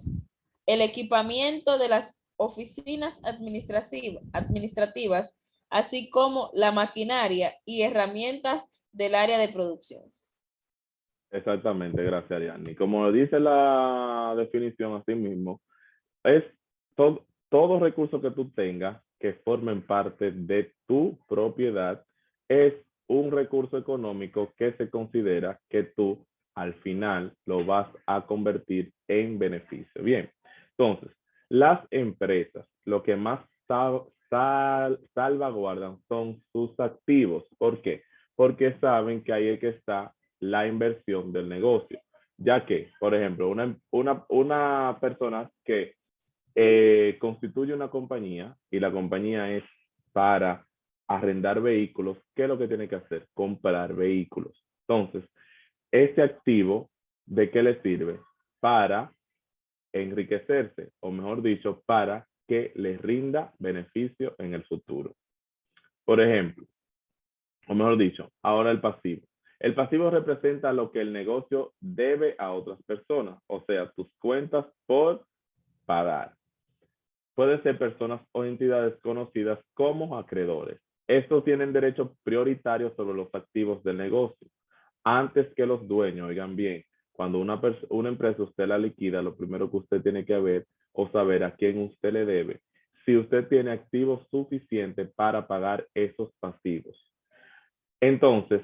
el equipamiento de las oficinas administrativas, así como la maquinaria y herramientas del área de producción. Exactamente, gracias, Ariadne. Como dice la definición así mismo, es todo recurso que tú tengas que formen parte de tu propiedad es un recurso económico que se considera que tú al final lo vas a convertir en beneficio. Bien, entonces, las empresas lo que más salvaguardan son sus activos. ¿Por qué? Porque saben que ahí es que está la inversión del negocio. Ya que, por ejemplo, una persona que constituye una compañía y la compañía es para arrendar vehículos, ¿qué es lo que tiene que hacer? Comprar vehículos. Entonces, ese activo, ¿de qué le sirve? Para enriquecerse, o mejor dicho, para que le rinda beneficio en el futuro. Por ejemplo, o mejor dicho, ahora el pasivo. El pasivo representa lo que el negocio debe a otras personas, o sea, tus cuentas por pagar. Puede ser personas o entidades conocidas como acreedores. Estos tienen derecho prioritario sobre los activos del negocio. Antes que los dueños, oigan bien, cuando una empresa usted la liquida, lo primero que usted tiene que ver o saber a quién usted le debe, si usted tiene activos suficientes para pagar esos pasivos. Entonces,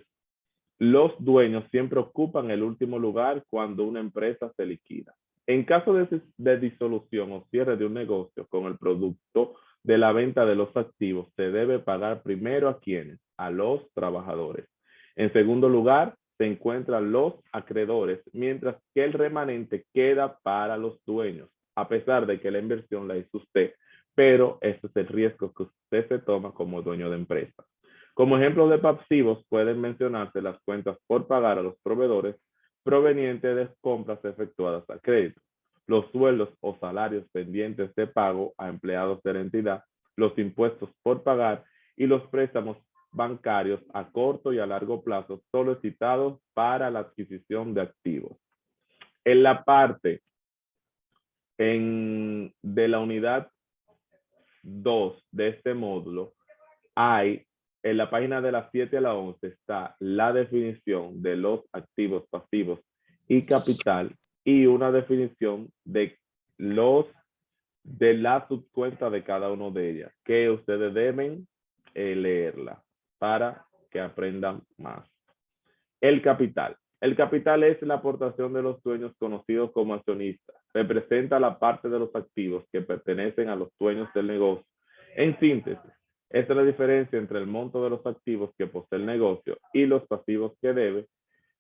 los dueños siempre ocupan el último lugar cuando una empresa se liquida. En caso de disolución o cierre de un negocio con el producto de la venta de los activos, se debe pagar primero a quienes, a los trabajadores. En segundo lugar, se encuentran los acreedores, mientras que el remanente queda para los dueños, a pesar de que la inversión la hizo usted, pero ese es el riesgo que usted se toma como dueño de empresa. Como ejemplos de pasivos pueden mencionarse las cuentas por pagar a los proveedores provenientes de compras efectuadas a crédito, los sueldos o salarios pendientes de pago a empleados de la entidad, los impuestos por pagar y los préstamos bancarios a corto y a largo plazo solicitados para la adquisición de activos. En la parte de la unidad 2 de este módulo hay en la página de la 7 a la 11 está la definición de los activos pasivos y capital y una definición de la subcuenta de cada uno de ellas, que ustedes deben leerla para que aprendan más. El capital. El capital es la aportación de los dueños conocidos como accionistas. Representa la parte de los activos que pertenecen a los dueños del negocio. En síntesis, esta es la diferencia entre el monto de los activos que posee el negocio y los pasivos que debe.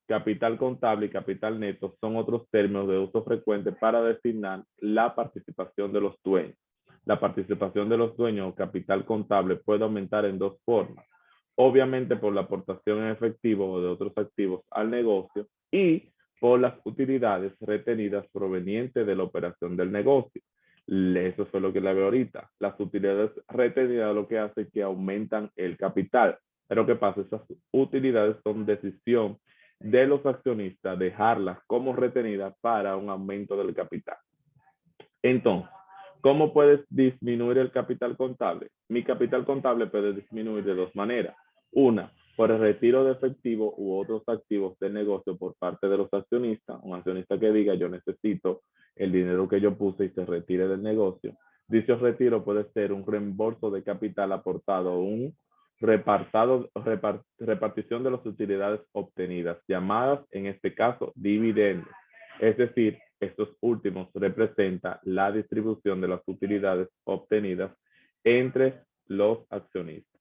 Capital contable y capital neto son otros términos de uso frecuente para designar la participación de los dueños. La participación de los dueños o capital contable puede aumentar en dos formas. obviamente por la aportación en efectivo o de otros activos al negocio y por las utilidades retenidas provenientes de la operación del negocio. Eso fue lo que le veo ahorita. Las utilidades retenidas lo que hace es que aumentan el capital. Pero ¿qué pasa? Esas utilidades son decisión de los accionistas dejarlas como retenidas para un aumento del capital. Entonces, ¿cómo puedes disminuir el capital contable? Mi capital contable puede disminuir de dos maneras. Una, por el retiro de efectivo u otros activos del negocio por parte de los accionistas. Un accionista que diga, yo necesito el dinero que yo puse y se retire del negocio. Dicho retiro puede ser un reembolso de capital aportado o un repartición de las utilidades obtenidas, llamadas en este caso dividendos. Es decir, estos últimos representan la distribución de las utilidades obtenidas entre los accionistas.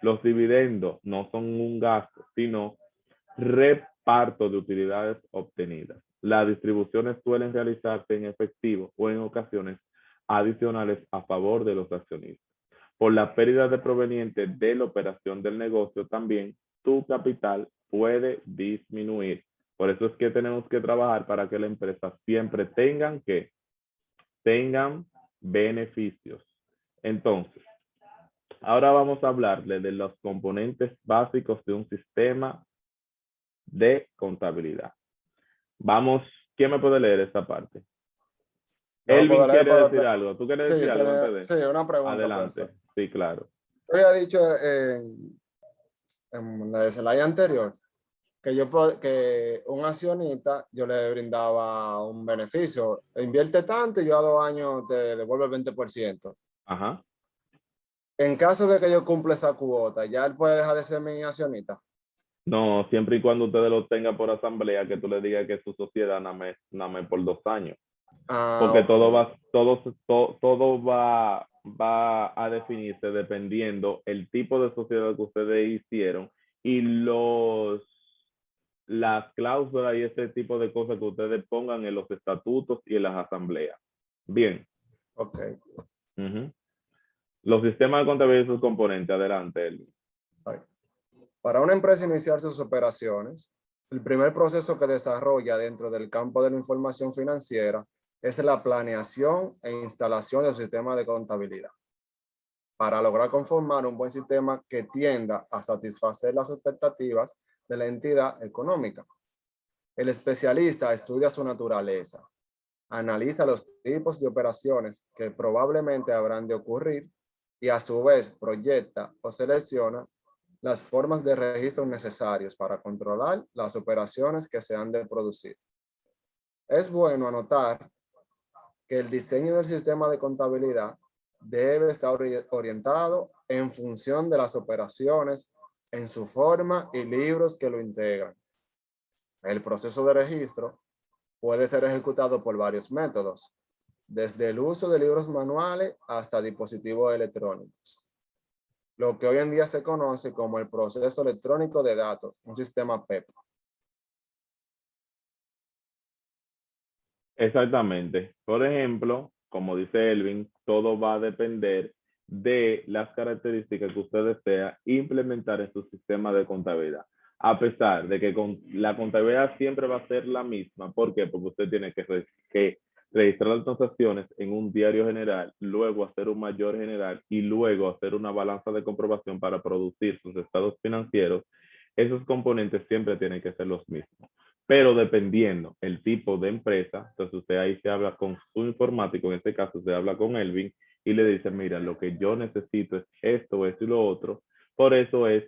Los dividendos no son un gasto, sino reparto de utilidades obtenidas. Las distribuciones suelen realizarse en efectivo o en ocasiones adicionales a favor de los accionistas. Por la pérdida de proveniente de la operación del negocio también, tu capital puede disminuir. Por eso es que tenemos que trabajar para que la empresa siempre tengan beneficios. Entonces, ahora vamos a hablarle de los componentes básicos de un sistema de contabilidad. Vamos, ¿quién me puede leer esta parte? Elvin quiere decir algo. ¿Tú quieres decir algo antes de? Sí, una pregunta. Adelante. Sí, claro. Yo había dicho en la slide anterior que un accionista yo le brindaba un beneficio. Invierte tanto y yo a 2 años te devuelvo el 20%. Ajá. En caso de que yo cumpla esa cuota, ¿ya él puede dejar de ser mi accionista? No, siempre y cuando ustedes lo tengan por asamblea, que tú le digas que es su sociedad nada más por 2 años. Porque Okay. todo va a definirse dependiendo el tipo de sociedad que ustedes hicieron y las cláusulas y ese tipo de cosas que ustedes pongan en los estatutos y en las asambleas. Bien. Ok. Los sistemas de contabilidad y sus componentes. Adelante, Elvin. Para una empresa iniciar sus operaciones, el primer proceso que desarrolla dentro del campo de la información financiera es la planeación e instalación del sistema de contabilidad, para lograr conformar un buen sistema que tienda a satisfacer las expectativas de la entidad económica. El especialista estudia su naturaleza, analiza los tipos de operaciones que probablemente habrán de ocurrir y a su vez proyecta o selecciona las formas de registro necesarios para controlar las operaciones que se han de producir. Es bueno anotar que el diseño del sistema de contabilidad debe estar orientado en función de las operaciones en su forma y libros que lo integran. El proceso de registro puede ser ejecutado por varios métodos, desde el uso de libros manuales hasta dispositivos electrónicos, lo que hoy en día se conoce como el proceso electrónico de datos, un sistema PEP. Exactamente. Por ejemplo, como dice Elvin, todo va a depender de las características que usted desea implementar en su sistema de contabilidad. A pesar de que la contabilidad siempre va a ser la misma. ¿Por qué? Porque usted tiene que registrar las transacciones en un diario general, luego hacer un mayor general y luego hacer una balanza de comprobación para producir sus estados financieros. Esos componentes siempre tienen que ser los mismos. Pero dependiendo el tipo de empresa, entonces usted ahí se habla con su informático, en este caso se habla con Elvin y le dice, mira, lo que yo necesito es esto y lo otro. Por eso es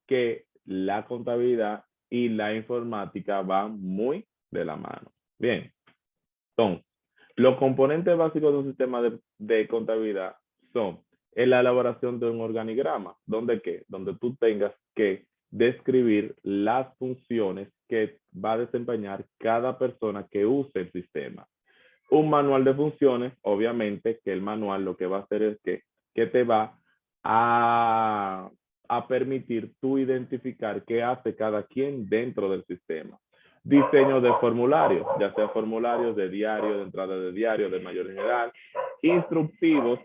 que la contabilidad y la informática van muy de la mano. Bien, entonces, los componentes básicos de un sistema de contabilidad son la elaboración de un organigrama, donde tú tengas que describir las funciones que va a desempeñar cada persona que use el sistema. Un manual de funciones, obviamente que el manual lo que va a hacer es que te va a permitir tú identificar qué hace cada quien dentro del sistema. Diseño de formularios, ya sea formularios de diario, de entrada de diario, de mayor general, instructivos.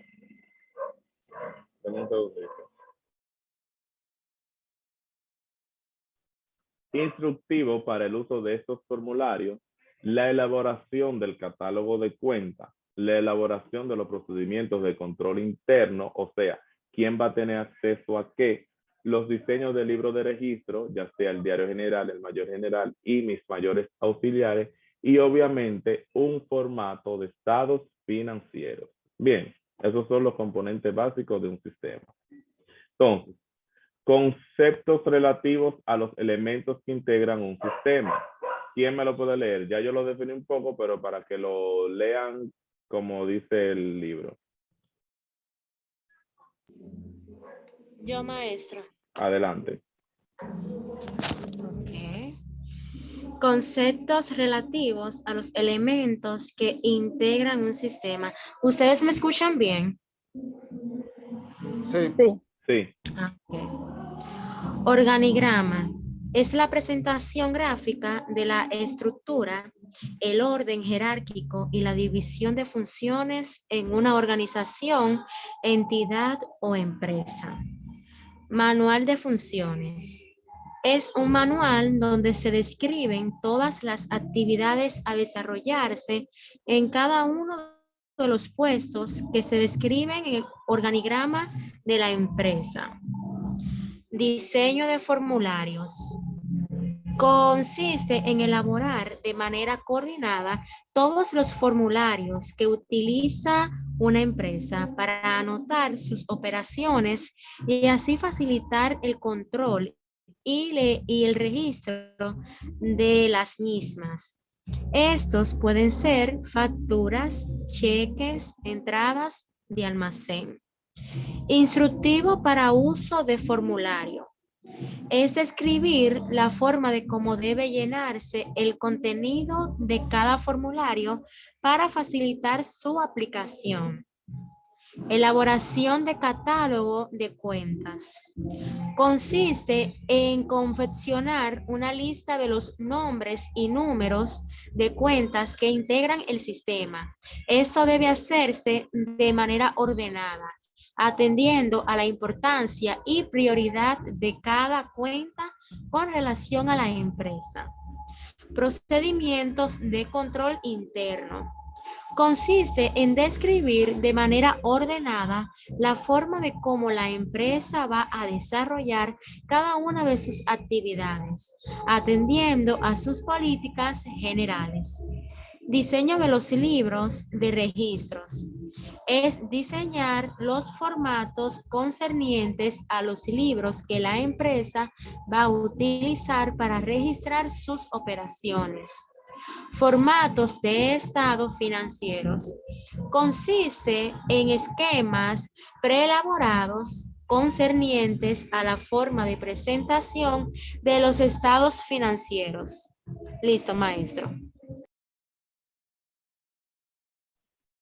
Instructivo para el uso de estos formularios, la elaboración del catálogo de cuentas, la elaboración de los procedimientos de control interno, o sea, quién va a tener acceso a qué, los diseños del libro de registro, ya sea el diario general, el mayor general y mis mayores auxiliares, y obviamente un formato de estados financieros. Bien, esos son los componentes básicos de un sistema. Entonces, conceptos relativos a los elementos que integran un sistema. ¿Quién me lo puede leer? Ya yo lo definí un poco, pero para que lo lean como dice el libro. Yo, maestra. Adelante. Ok. Conceptos relativos a los elementos que integran un sistema. ¿Ustedes me escuchan bien? Sí, Sí. Sí. Ok. Organigrama es la presentación gráfica de la estructura, el orden jerárquico y la división de funciones en una organización, entidad o empresa. Manual de funciones. Es un manual donde se describen todas las actividades a desarrollarse en cada uno de los puestos que se describen en el organigrama de la empresa. Diseño de formularios. Consiste en elaborar de manera coordinada todos los formularios que utiliza una empresa para anotar sus operaciones y así facilitar el control y el registro de las mismas. Estos pueden ser facturas, cheques, entradas de almacén. Instructivo para uso de formulario. Es describir la forma de cómo debe llenarse el contenido de cada formulario para facilitar su aplicación. Elaboración de catálogo de cuentas. Consiste en confeccionar una lista de los nombres y números de cuentas que integran el sistema. Esto debe hacerse de manera ordenada, atendiendo a la importancia y prioridad de cada cuenta con relación a la empresa. Procedimientos de control interno. Consiste en describir de manera ordenada la forma de cómo la empresa va a desarrollar cada una de sus actividades, atendiendo a sus políticas generales. Diseño de los libros de registros. Es diseñar los formatos concernientes a los libros que la empresa va a utilizar para registrar sus operaciones. Formatos de estado financieros. Consiste en esquemas preelaborados concernientes a la forma de presentación de los estados financieros. Listo, maestro.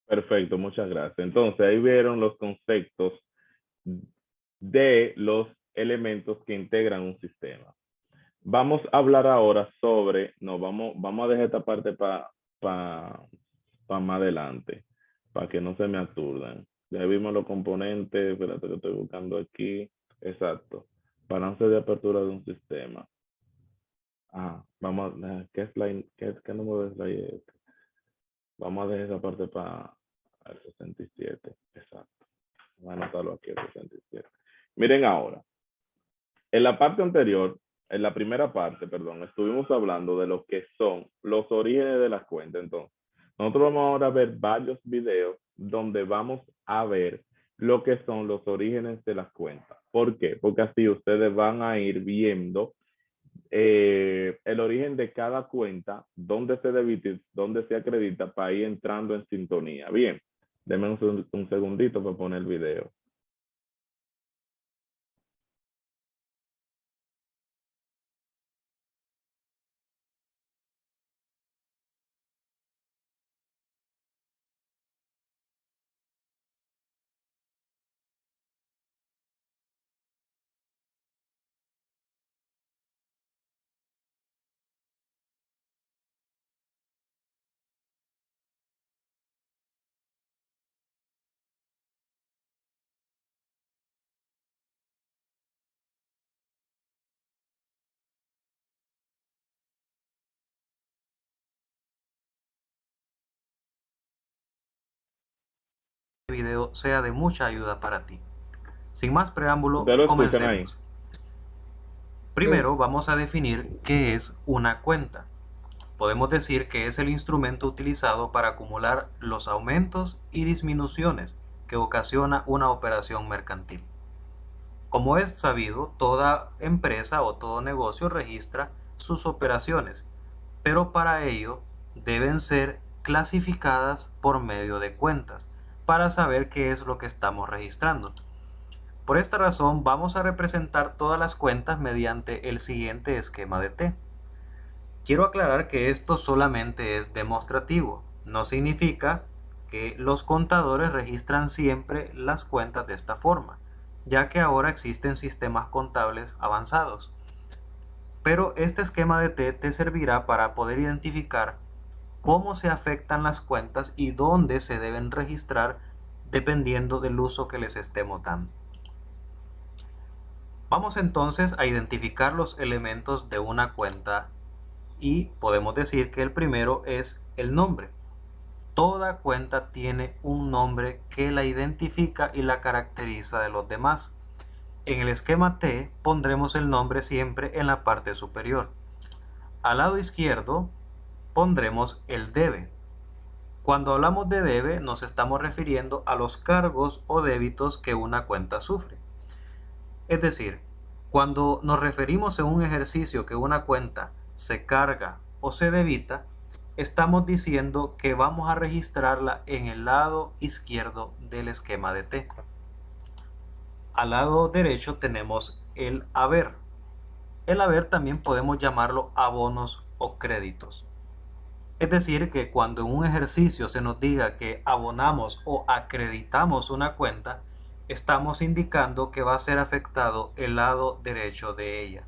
Perfecto, muchas gracias. Entonces, ahí vieron los conceptos de los elementos que integran un sistema. Vamos a hablar ahora sobre, no, vamos a dejar esta parte para más adelante, para que no se me aturdan. Ya vimos los componentes, espérate que estoy buscando aquí. Exacto. Balance de apertura de un sistema. Vamos a, ¿qué número de slide es este? Vamos a dejar esa parte para el 67. Exacto. Voy a anotarlo aquí, el 67. Miren ahora. En la parte anterior, en la primera parte, perdón, estuvimos hablando de lo que son los orígenes de las cuentas. Entonces, nosotros vamos ahora a ver varios videos donde vamos a ver lo que son los orígenes de las cuentas. ¿Por qué? Porque así ustedes van a ir viendo el origen de cada cuenta, dónde se debita, dónde se acredita para ir entrando en sintonía. Bien, denme un segundito para poner el video. video sea de mucha ayuda para ti. Sin más preámbulo, ¿Ustedes lo escuchan ahí? comencemos. Primero vamos a definir qué es una cuenta. Podemos decir que es el instrumento utilizado para acumular los aumentos y disminuciones que ocasiona una operación mercantil. Como es sabido, toda empresa o todo negocio registra sus operaciones, pero para ello deben ser clasificadas por medio de cuentas para saber qué es lo que estamos registrando. Por esta razón vamos a representar todas las cuentas mediante el siguiente esquema de T. Quiero aclarar que esto solamente es demostrativo, no significa que los contadores registran siempre las cuentas de esta forma, ya que ahora existen sistemas contables avanzados. Pero este esquema de T te servirá para poder identificar cómo se afectan las cuentas y dónde se deben registrar dependiendo del uso que les estemos dando. Vamos entonces a identificar los elementos de una cuenta y podemos decir que el primero es el nombre. Toda cuenta tiene un nombre que la identifica y la caracteriza de los demás. En el esquema T pondremos el nombre siempre en la parte superior. Al lado izquierdo pondremos el debe. Cuando hablamos de debe nos estamos refiriendo a los cargos o débitos que una cuenta sufre. Es decir, cuando nos referimos a un ejercicio que una cuenta se carga o se debita, estamos diciendo que vamos a registrarla en el lado izquierdo del esquema de T. Al lado derecho tenemos el haber. El haber también podemos llamarlo abonos o créditos. Es decir, que cuando en un ejercicio se nos diga que abonamos o acreditamos una cuenta, estamos indicando que va a ser afectado el lado derecho de ella.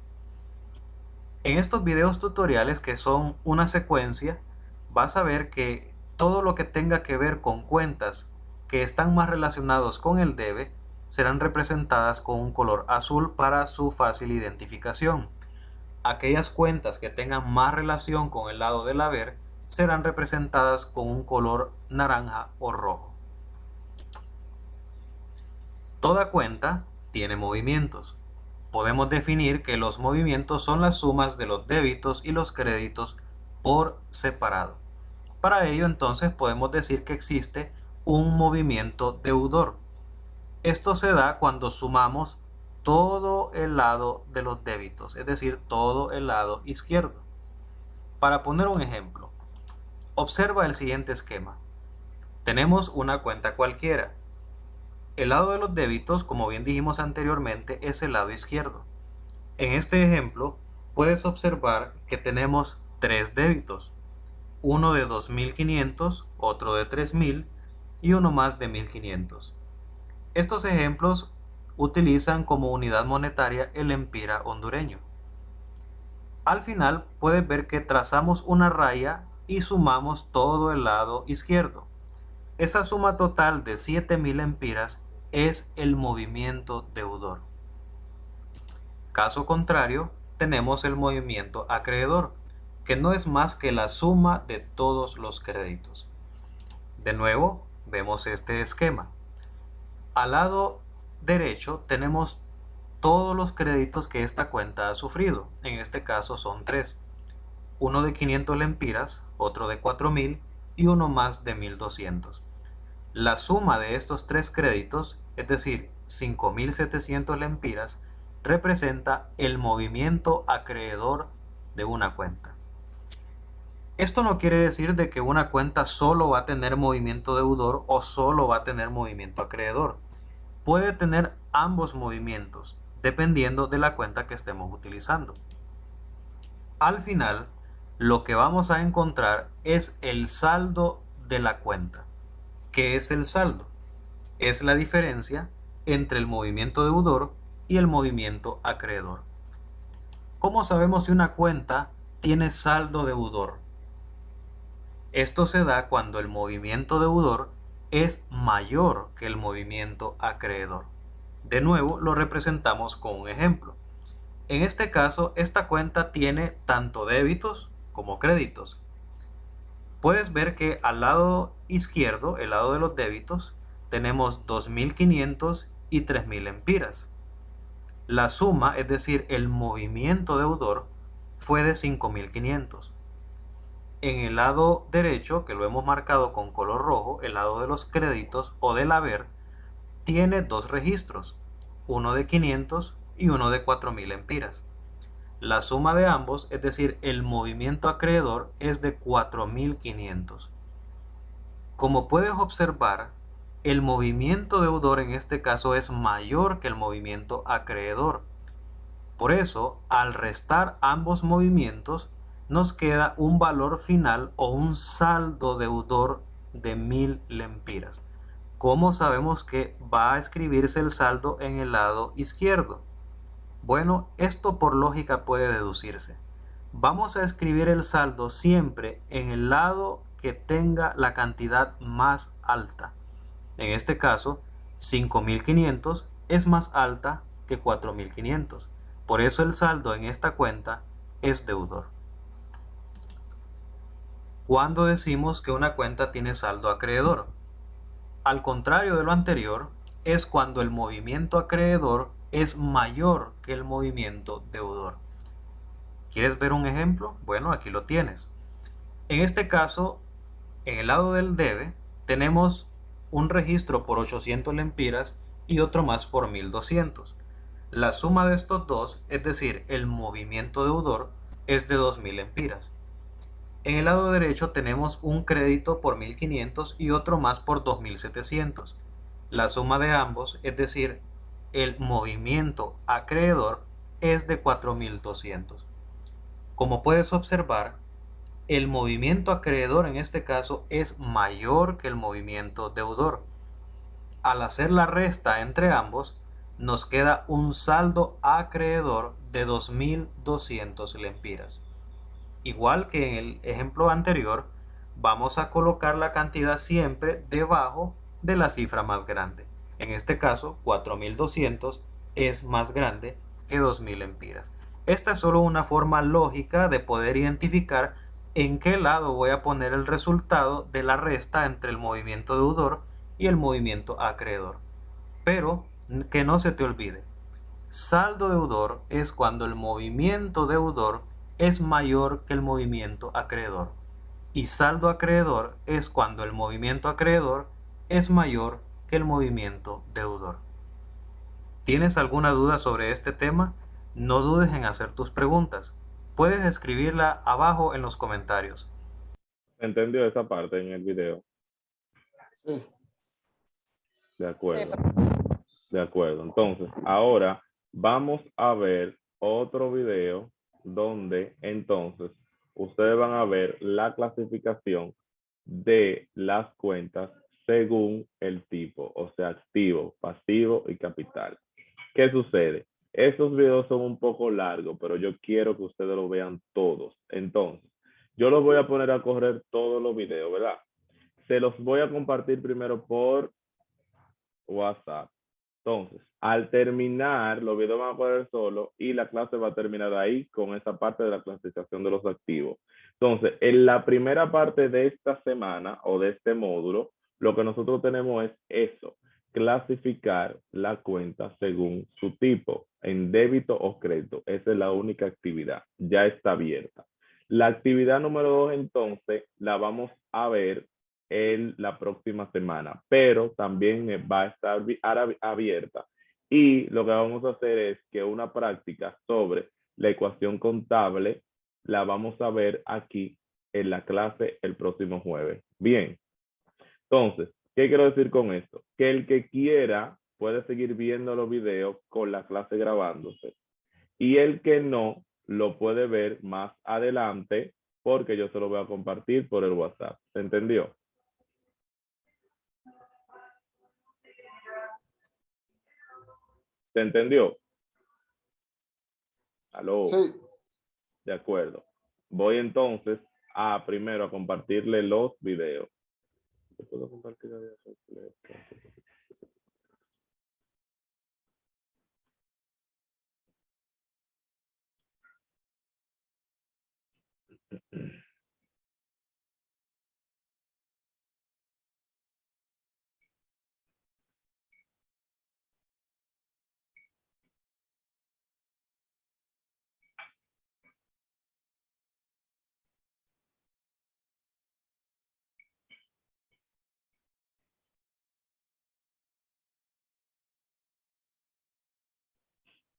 En estos videos tutoriales, que son una secuencia, vas a ver que todo lo que tenga que ver con cuentas que están más relacionados con el debe serán representadas con un color azul para su fácil identificación. Aquellas cuentas que tengan más relación con el lado del haber serán representadas con un color naranja o rojo. Toda cuenta tiene movimientos. Podemos definir que los movimientos son las sumas de los débitos y los créditos por separado. Para ello entonces podemos decir que existe un movimiento deudor. Esto se da cuando sumamos todo el lado de los débitos, es decir, todo el lado izquierdo. Para poner un ejemplo, observa el siguiente esquema. Tenemos una cuenta cualquiera. El lado de los débitos, como bien dijimos anteriormente, es el lado izquierdo. En este ejemplo, puedes observar que tenemos tres débitos. Uno de 2.500, otro de 3.000 y uno más de 1.500. Estos ejemplos utilizan como unidad monetaria el empira hondureño. Al final puedes ver que trazamos una raya y sumamos todo el lado izquierdo. Esa suma total de 7.000 empiras es el movimiento deudor. Caso contrario, tenemos el movimiento acreedor, que no es más que la suma de todos los créditos. De nuevo, vemos este esquema. Al lado derecho tenemos todos los créditos que esta cuenta ha sufrido. En este caso son tres. Uno de 500 lempiras, otro de 4.000 y uno más de 1.200. La suma de estos tres créditos, es decir, 5.700 lempiras, representa el movimiento acreedor de una cuenta. Esto no quiere decir de que una cuenta solo va a tener movimiento deudor o solo va a tener movimiento acreedor. Puede tener ambos movimientos, dependiendo de la cuenta que estemos utilizando. Al final, lo que vamos a encontrar es el saldo de la cuenta. ¿Qué es el saldo? Es la diferencia entre el movimiento deudor y el movimiento acreedor. ¿Cómo sabemos si una cuenta tiene saldo deudor? Esto se da cuando el movimiento deudor es mayor que el movimiento acreedor. De nuevo, lo representamos con un ejemplo. En este caso, esta cuenta tiene tanto débitos como créditos. Puedes ver que al lado izquierdo, el lado de los débitos, tenemos 2.500 y 3.000 lempiras. La suma, es decir, el movimiento deudor, fue de 5.500. En el lado derecho, que lo hemos marcado con color rojo, el lado de los créditos o del haber, tiene dos registros, uno de 500 y uno de 4.000 lempiras. La suma de ambos, es decir, el movimiento acreedor, es de 4.500. Como puedes observar, el movimiento deudor en este caso es mayor que el movimiento acreedor. Por eso, al restar ambos movimientos, nos queda un valor final o un saldo deudor de 1.000 lempiras. ¿Cómo sabemos que va a escribirse el saldo en el lado izquierdo? Bueno, esto por lógica puede deducirse. Vamos a escribir el saldo siempre en el lado que tenga la cantidad más alta. En este caso, 5.500 es más alta que 4.500. Por eso el saldo en esta cuenta es deudor. ¿Cuándo decimos que una cuenta tiene saldo acreedor? Al contrario de lo anterior, es cuando el movimiento acreedor es mayor que el movimiento deudor. ¿Quieres ver un ejemplo? Bueno, aquí lo tienes. En este caso, en el lado del debe, tenemos un registro por 800 lempiras y otro más por 1.200. La suma de estos dos, es decir, el movimiento deudor, es de 2.000 lempiras. En el lado derecho tenemos un crédito por 1.500 y otro más por 2.700. La suma de ambos, es decir, el movimiento acreedor, es de 4.200. Como puedes observar, el movimiento acreedor en este caso es mayor que el movimiento deudor. Al hacer la resta entre ambos, nos queda un saldo acreedor de 2.200 lempiras. Igual que en el ejemplo anterior, vamos a colocar la cantidad siempre debajo de la cifra más grande. En este caso, 4.200 es más grande que 2.000 lempiras. Esta es solo una forma lógica de poder identificar en qué lado voy a poner el resultado de la resta entre el movimiento deudor y el movimiento acreedor. Pero que no se te olvide, saldo deudor es cuando el movimiento deudor es mayor que el movimiento acreedor. Y saldo acreedor es cuando el movimiento acreedor es mayor que el movimiento deudor. ¿Tienes alguna duda sobre este tema? No dudes en hacer tus preguntas. Puedes escribirla abajo en los comentarios. ¿Entendió esa parte en el video? Sí. De acuerdo. De acuerdo. Entonces, ahora vamos a ver otro video donde entonces ustedes van a ver la clasificación de las cuentas según el tipo, o sea, activo, pasivo y capital. ¿Qué sucede? Estos videos son un poco largos, pero yo quiero que ustedes lo vean todos. Entonces, yo los voy a poner a correr todos los videos, ¿verdad? Se los voy a compartir primero por WhatsApp. Entonces, al terminar, los videos van a poner solo y la clase va a terminar ahí con esa parte de la clasificación de los activos. Entonces, en la primera parte de esta semana o de este módulo, lo que nosotros tenemos es eso, clasificar la cuenta según su tipo, en débito o crédito. Esa es la única actividad, ya está abierta. La actividad número 2, entonces, la vamos a ver en la próxima semana, pero también va a estar abierta. Y lo que vamos a hacer es que una práctica sobre la ecuación contable la vamos a ver aquí en la clase el próximo jueves. Bien, entonces, ¿qué quiero decir con esto? Que el que quiera puede seguir viendo los videos con la clase grabándose y el que no lo puede ver más adelante porque yo se lo voy a compartir por el WhatsApp. ¿Se entendió? ¿Se entendió? ¿Aló? Sí. De acuerdo. Voy entonces a primero a compartirle los videos. ¿Yo puedo compartir la video?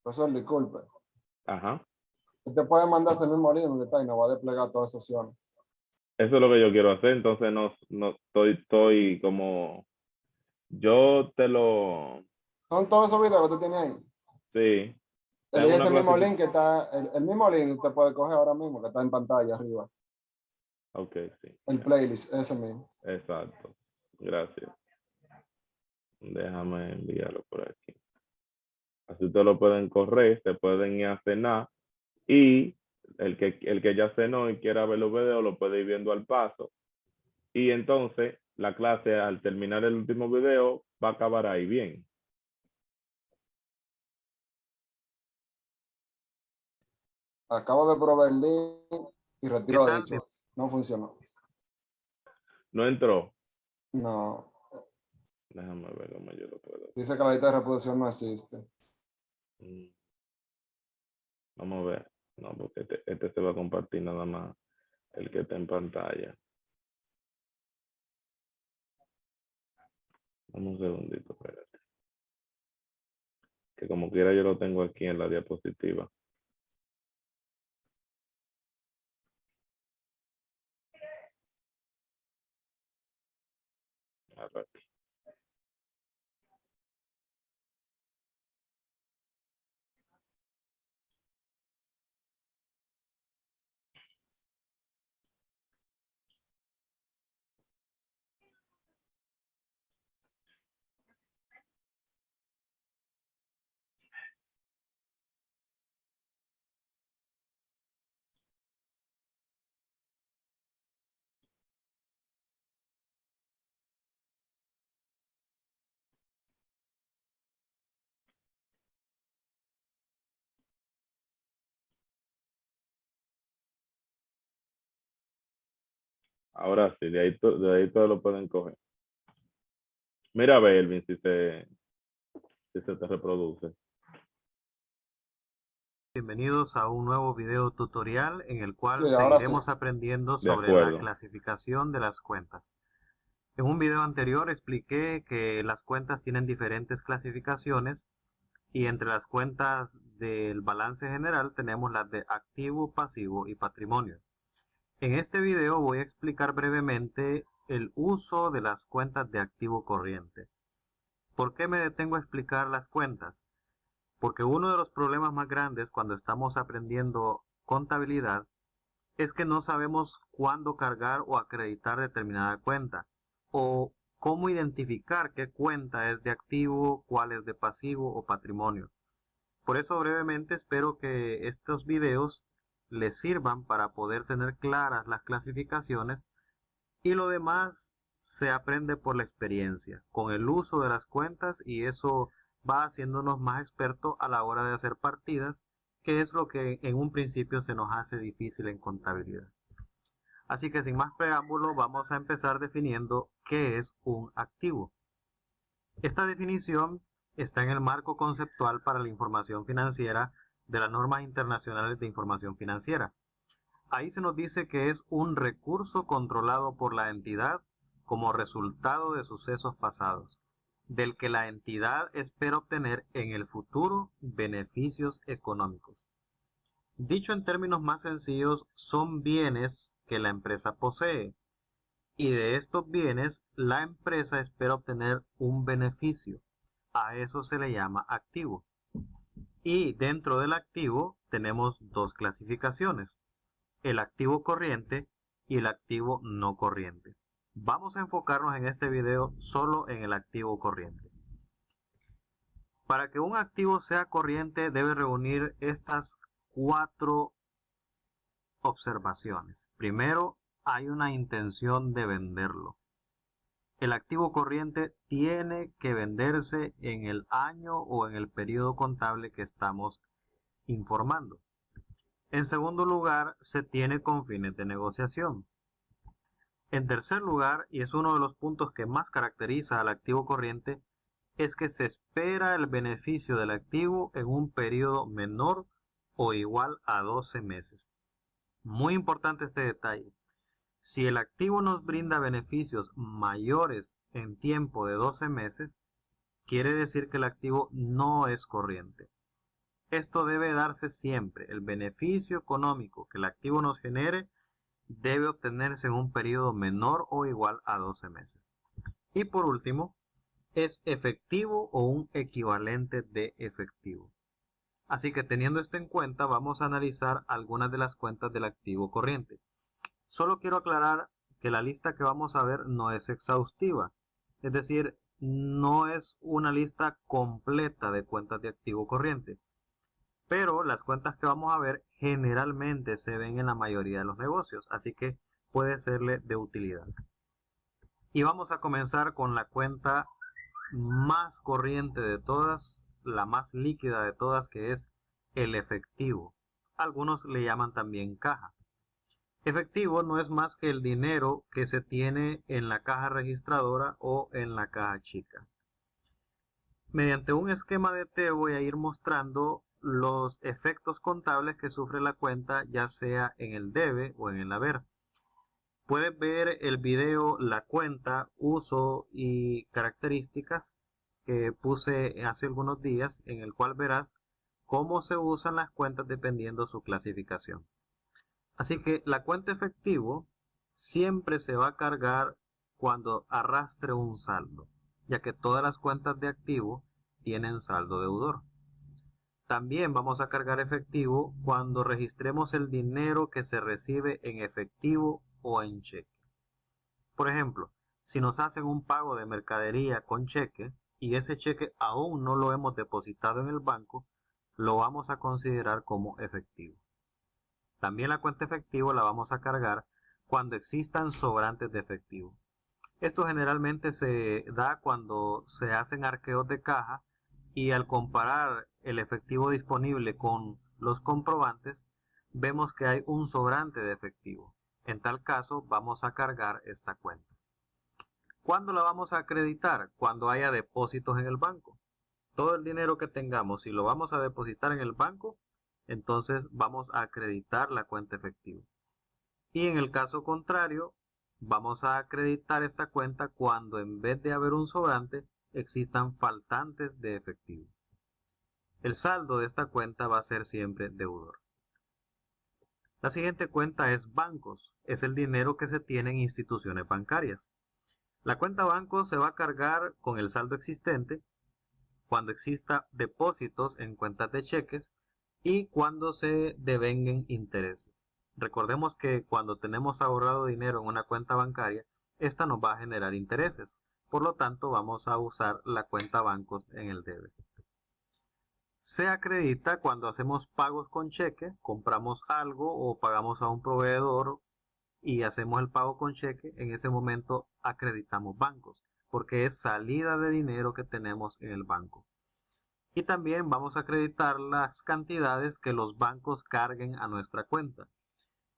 Profesor, disculpe. Ajá. Usted puede mandar ese mismo link donde está y nos va a desplegar todas esas sesiones. Eso es lo que yo quiero hacer, entonces no estoy como, yo te lo, Son todos esos videos que usted tiene ahí. sí. Tengo Elige una ese mismo clasific- link que está, el mismo link usted puede coger ahora mismo, que está en pantalla arriba. Ok, sí. El playlist, ese mismo. Exacto. Gracias. Déjame enviarlo por aquí. Así ustedes lo pueden correr, se pueden ir a cenar y el que ya cenó y quiera ver los videos lo puede ir viendo al paso. Y entonces la clase al terminar el último video va a acabar ahí bien. Acabo de probar el link y retiro ¿Qué tal? dicho. No funcionó. No entró. No. Déjame ver cómo yo lo puedo. Dice que la lista de reproducción no existe. Mm. Vamos a ver. No, porque este se va a compartir nada más el que está en pantalla. Dame un segundito, espérate. Que como quiera yo lo tengo aquí en la diapositiva. A ver. Ahora sí, de ahí todo lo pueden coger. Mira, a ver, Elvin, si se te reproduce. Bienvenidos a un nuevo video tutorial en el cual Sí, ahora sí. seguiremos aprendiendo De sobre la acuerdo. clasificación de las cuentas. En un video anterior expliqué que las cuentas tienen diferentes clasificaciones y entre las cuentas del balance general tenemos las de activo, pasivo y patrimonio. En este video voy a explicar brevemente el uso de las cuentas de activo corriente. ¿Por qué me detengo a explicar las cuentas? Porque uno de los problemas más grandes cuando estamos aprendiendo contabilidad es que no sabemos cuándo cargar o acreditar determinada cuenta o cómo identificar qué cuenta es de activo, cuál es de pasivo o patrimonio. Por eso brevemente espero que estos videos les sirvan para poder tener claras las clasificaciones y lo demás se aprende por la experiencia, con el uso de las cuentas y eso va haciéndonos más expertos a la hora de hacer partidas, que es lo que en un principio se nos hace difícil en contabilidad. Así que sin más preámbulo vamos a empezar definiendo qué es un activo. Esta definición está en el marco conceptual para la información financiera de las normas internacionales de información financiera. Ahí se nos dice que es un recurso controlado por la entidad como resultado de sucesos pasados, del que la entidad espera obtener en el futuro beneficios económicos. Dicho en términos más sencillos, son bienes que la empresa posee y de estos bienes la empresa espera obtener un beneficio. A eso se le llama activo. Y dentro del activo tenemos dos clasificaciones: el activo corriente y el activo no corriente. Vamos a enfocarnos en este video solo en el activo corriente. Para que un activo sea corriente debe reunir estas cuatro observaciones. Primero, hay una intención de venderlo. El activo corriente tiene que venderse en el año o en el periodo contable que estamos informando. En segundo lugar, se tiene con fines de negociación. En tercer lugar, y es uno de los puntos que más caracteriza al activo corriente, es que se espera el beneficio del activo en un periodo menor o igual a 12 meses. Muy importante este detalle. Si el activo nos brinda beneficios mayores en tiempo de 12 meses, quiere decir que el activo no es corriente. Esto debe darse siempre. El beneficio económico que el activo nos genere debe obtenerse en un periodo menor o igual a 12 meses. Y por último, es efectivo o un equivalente de efectivo. Así que teniendo esto en cuenta, vamos a analizar algunas de las cuentas del activo corriente. Solo quiero aclarar que la lista que vamos a ver no es exhaustiva. Es decir, no es una lista completa de cuentas de activo corriente. Pero las cuentas que vamos a ver generalmente se ven en la mayoría de los negocios, así que puede serle de utilidad. Y vamos a comenzar con la cuenta más corriente de todas, la más líquida de todas, que es el efectivo. Algunos le llaman también caja. Efectivo no es más que el dinero que se tiene en la caja registradora o en la caja chica. Mediante un esquema de T voy a ir mostrando los efectos contables que sufre la cuenta, ya sea en el debe o en el haber. Puedes ver el video La cuenta, uso y características que puse hace algunos días, en el cual verás cómo se usan las cuentas dependiendo su clasificación. Así que la cuenta efectivo siempre se va a cargar cuando arrastre un saldo, ya que todas las cuentas de activo tienen saldo deudor. También vamos a cargar efectivo cuando registremos el dinero que se recibe en efectivo o en cheque. Por ejemplo, si nos hacen un pago de mercadería con cheque y ese cheque aún no lo hemos depositado en el banco, lo vamos a considerar como efectivo. También la cuenta efectivo la vamos a cargar cuando existan sobrantes de efectivo. Esto generalmente se da cuando se hacen arqueos de caja y al comparar el efectivo disponible con los comprobantes, vemos que hay un sobrante de efectivo. En tal caso, vamos a cargar esta cuenta. ¿Cuándo la vamos a acreditar? Cuando haya depósitos en el banco. Todo el dinero que tengamos, si lo vamos a depositar en el banco, entonces vamos a acreditar la cuenta efectivo. Y en el caso contrario, vamos a acreditar esta cuenta cuando en vez de haber un sobrante, existan faltantes de efectivo. El saldo de esta cuenta va a ser siempre deudor. La siguiente cuenta es bancos. Es el dinero que se tiene en instituciones bancarias. La cuenta bancos se va a cargar con el saldo existente cuando exista depósitos en cuentas de cheques y cuando se devenguen intereses. Recordemos que cuando tenemos ahorrado dinero en una cuenta bancaria, esta nos va a generar intereses. Por lo tanto, vamos a usar la cuenta bancos en el debe. Se acredita cuando hacemos pagos con cheque, compramos algo o pagamos a un proveedor y hacemos el pago con cheque. En ese momento acreditamos bancos, porque es salida de dinero que tenemos en el banco. Y también vamos a acreditar las cantidades que los bancos carguen a nuestra cuenta.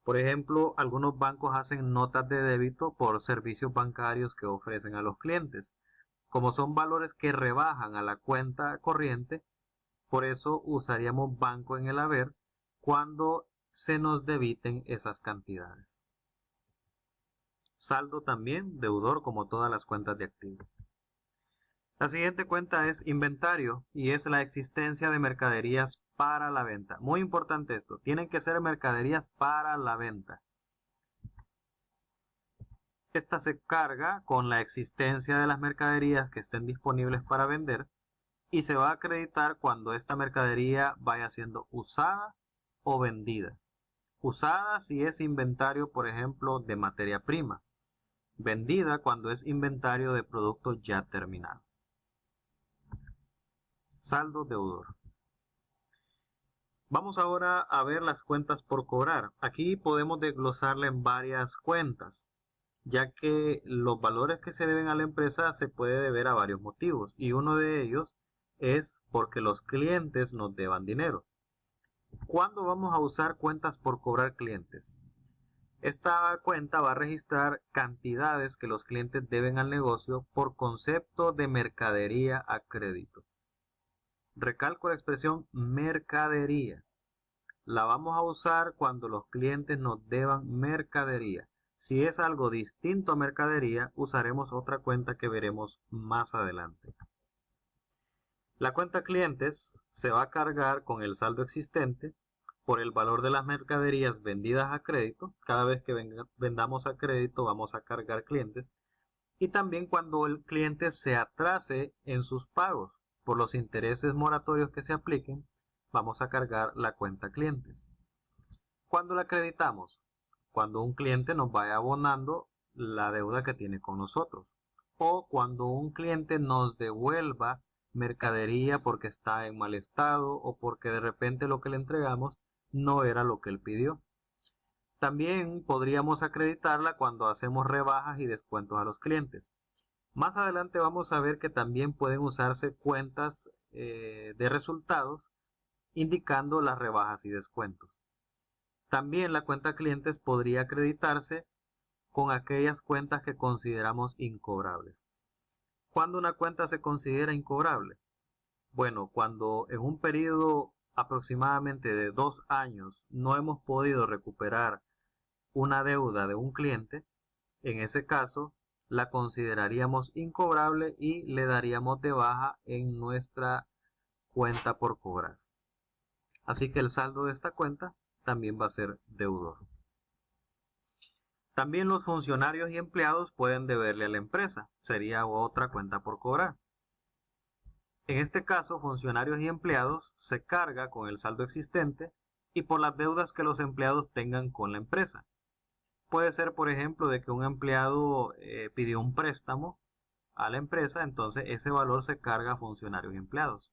Por ejemplo, algunos bancos hacen notas de débito por servicios bancarios que ofrecen a los clientes. Como son valores que rebajan a la cuenta corriente, por eso usaríamos banco en el haber cuando se nos debiten esas cantidades. Saldo también, deudor, como todas las cuentas de activos. La siguiente cuenta es inventario y es la existencia de mercaderías para la venta. Muy importante esto, tienen que ser mercaderías para la venta. Esta se carga con la existencia de las mercaderías que estén disponibles para vender y se va a acreditar cuando esta mercadería vaya siendo usada o vendida. Usada si es inventario, por ejemplo, de materia prima. Vendida cuando es inventario de productos ya terminados. Saldo deudor. Vamos ahora a ver las cuentas por cobrar. Aquí podemos desglosarla en varias cuentas, ya que los valores que se deben a la empresa se puede deber a varios motivos y uno de ellos es porque los clientes nos deban dinero. ¿Cuándo vamos a usar cuentas por cobrar clientes? Esta cuenta va a registrar cantidades que los clientes deben al negocio por concepto de mercadería a crédito. Recalco la expresión mercadería. La vamos a usar cuando los clientes nos deban mercadería. Si es algo distinto a mercadería, usaremos otra cuenta que veremos más adelante. La cuenta clientes se va a cargar con el saldo existente por el valor de las mercaderías vendidas a crédito. Cada vez que vendamos a crédito vamos a cargar clientes. Y también cuando el cliente se atrase en sus pagos por los intereses moratorios que se apliquen, vamos a cargar la cuenta clientes. ¿Cuándo la acreditamos? Cuando un cliente nos vaya abonando la deuda que tiene con nosotros. O cuando un cliente nos devuelva mercadería porque está en mal estado o porque de repente lo que le entregamos no era lo que él pidió. También podríamos acreditarla cuando hacemos rebajas y descuentos a los clientes. Más adelante vamos a ver que también pueden usarse cuentas de resultados indicando las rebajas y descuentos. También la cuenta clientes podría acreditarse con aquellas cuentas que consideramos incobrables. ¿Cuándo una cuenta se considera incobrable? Bueno, cuando en un periodo aproximadamente de 2 años no hemos podido recuperar una deuda de un cliente, en ese caso la consideraríamos incobrable y le daríamos de baja en nuestra cuenta por cobrar. Así que el saldo de esta cuenta también va a ser deudor. También los funcionarios y empleados pueden deberle a la empresa. Sería otra cuenta por cobrar. En este caso, funcionarios y empleados se carga con el saldo existente y por las deudas que los empleados tengan con la empresa. Puede ser, por ejemplo, de que un empleado pidió un préstamo a la empresa, entonces ese valor se carga a funcionarios y empleados.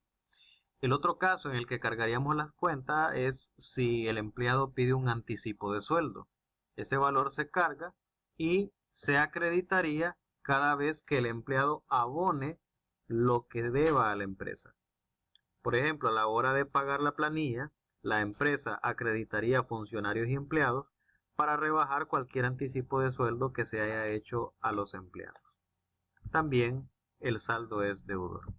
El otro caso en el que cargaríamos las cuentas es si el empleado pide un anticipo de sueldo. Ese valor se carga y se acreditaría cada vez que el empleado abone lo que deba a la empresa. Por ejemplo, a la hora de pagar la planilla, la empresa acreditaría a funcionarios y empleados para rebajar cualquier anticipo de sueldo que se haya hecho a los empleados. También el saldo es deudor.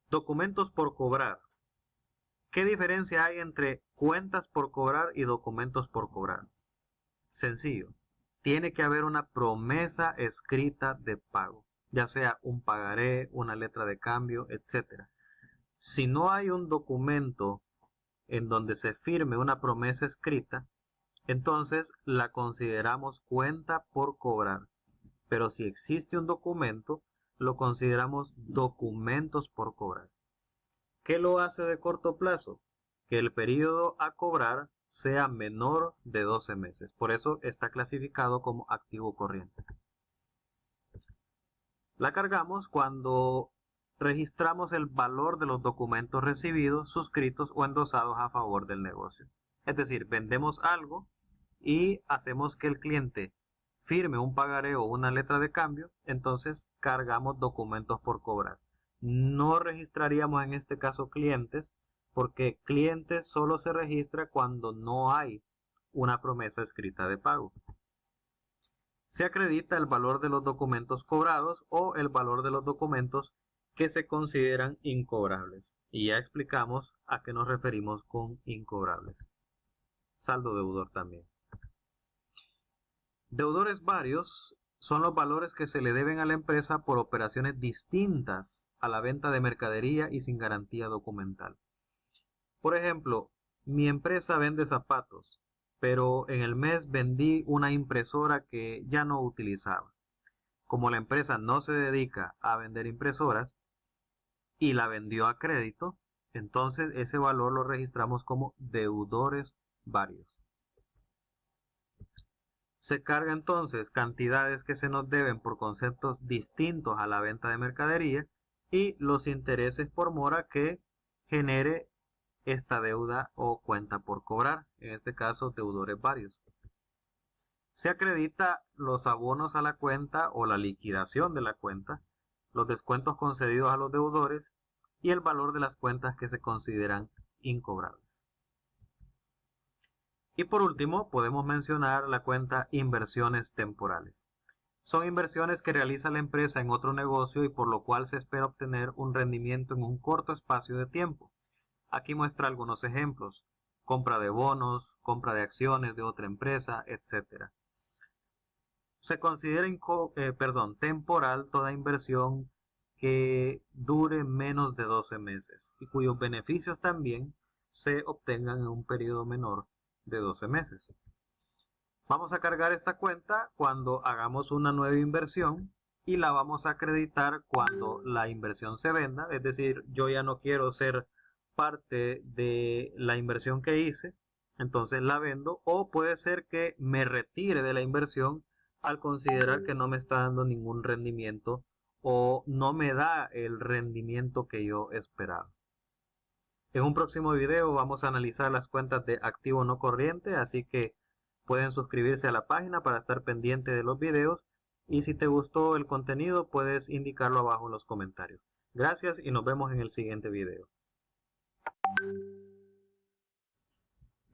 Documentos por cobrar. ¿Qué diferencia hay entre cuentas por cobrar y documentos por cobrar? Sencillo. Tiene que haber una promesa escrita de pago, ya sea un pagaré, una letra de cambio, etc. Si no hay un documento en donde se firme una promesa escrita, entonces la consideramos cuenta por cobrar. Pero si existe un documento, lo consideramos documentos por cobrar. ¿Qué lo hace de corto plazo? Que el periodo a cobrar sea menor de 12 meses. Por eso está clasificado como activo corriente. La cargamos cuando registramos el valor de los documentos recibidos, suscritos o endosados a favor del negocio. Es decir, vendemos algo y hacemos que el cliente firme un pagaré o una letra de cambio, entonces cargamos documentos por cobrar. No registraríamos en este caso clientes, porque clientes solo se registra cuando no hay una promesa escrita de pago. Se acredita el valor de los documentos cobrados o el valor de los documentos que se consideran incobrables. Y ya explicamos a qué nos referimos con incobrables. Saldo deudor también. Deudores varios son los valores que se le deben a la empresa por operaciones distintas a la venta de mercadería y sin garantía documental. Por ejemplo, mi empresa vende zapatos, pero en el mes vendí una impresora que ya no utilizaba. Como la empresa no se dedica a vender impresoras y la vendió a crédito, entonces ese valor lo registramos como deudores varios. Se carga entonces cantidades que se nos deben por conceptos distintos a la venta de mercadería y los intereses por mora que genere esta deuda o cuenta por cobrar, en este caso deudores varios. Se acredita los abonos a la cuenta o la liquidación de la cuenta, los descuentos concedidos a los deudores y el valor de las cuentas que se consideran incobrables. Y por último, podemos mencionar la cuenta inversiones temporales. Son inversiones que realiza la empresa en otro negocio y por lo cual se espera obtener un rendimiento en un corto espacio de tiempo. Aquí muestra algunos ejemplos: compra de bonos, compra de acciones de otra empresa, etc. Se considera temporal toda inversión que dure menos de 12 meses y cuyos beneficios también se obtengan en un periodo menor de 12 meses. Vamos a cargar esta cuenta cuando hagamos una nueva inversión y la vamos a acreditar cuando la inversión se venda. Es decir, yo ya no quiero ser parte de la inversión que hice, entonces la vendo, o puede ser que me retire de la inversión al considerar que no me está dando ningún rendimiento o no me da el rendimiento que yo esperaba. En un próximo video vamos a analizar las cuentas de activo no corriente, así que pueden suscribirse a la página para estar pendiente de los videos, y si te gustó el contenido puedes indicarlo abajo en los comentarios. Gracias y nos vemos en el siguiente video.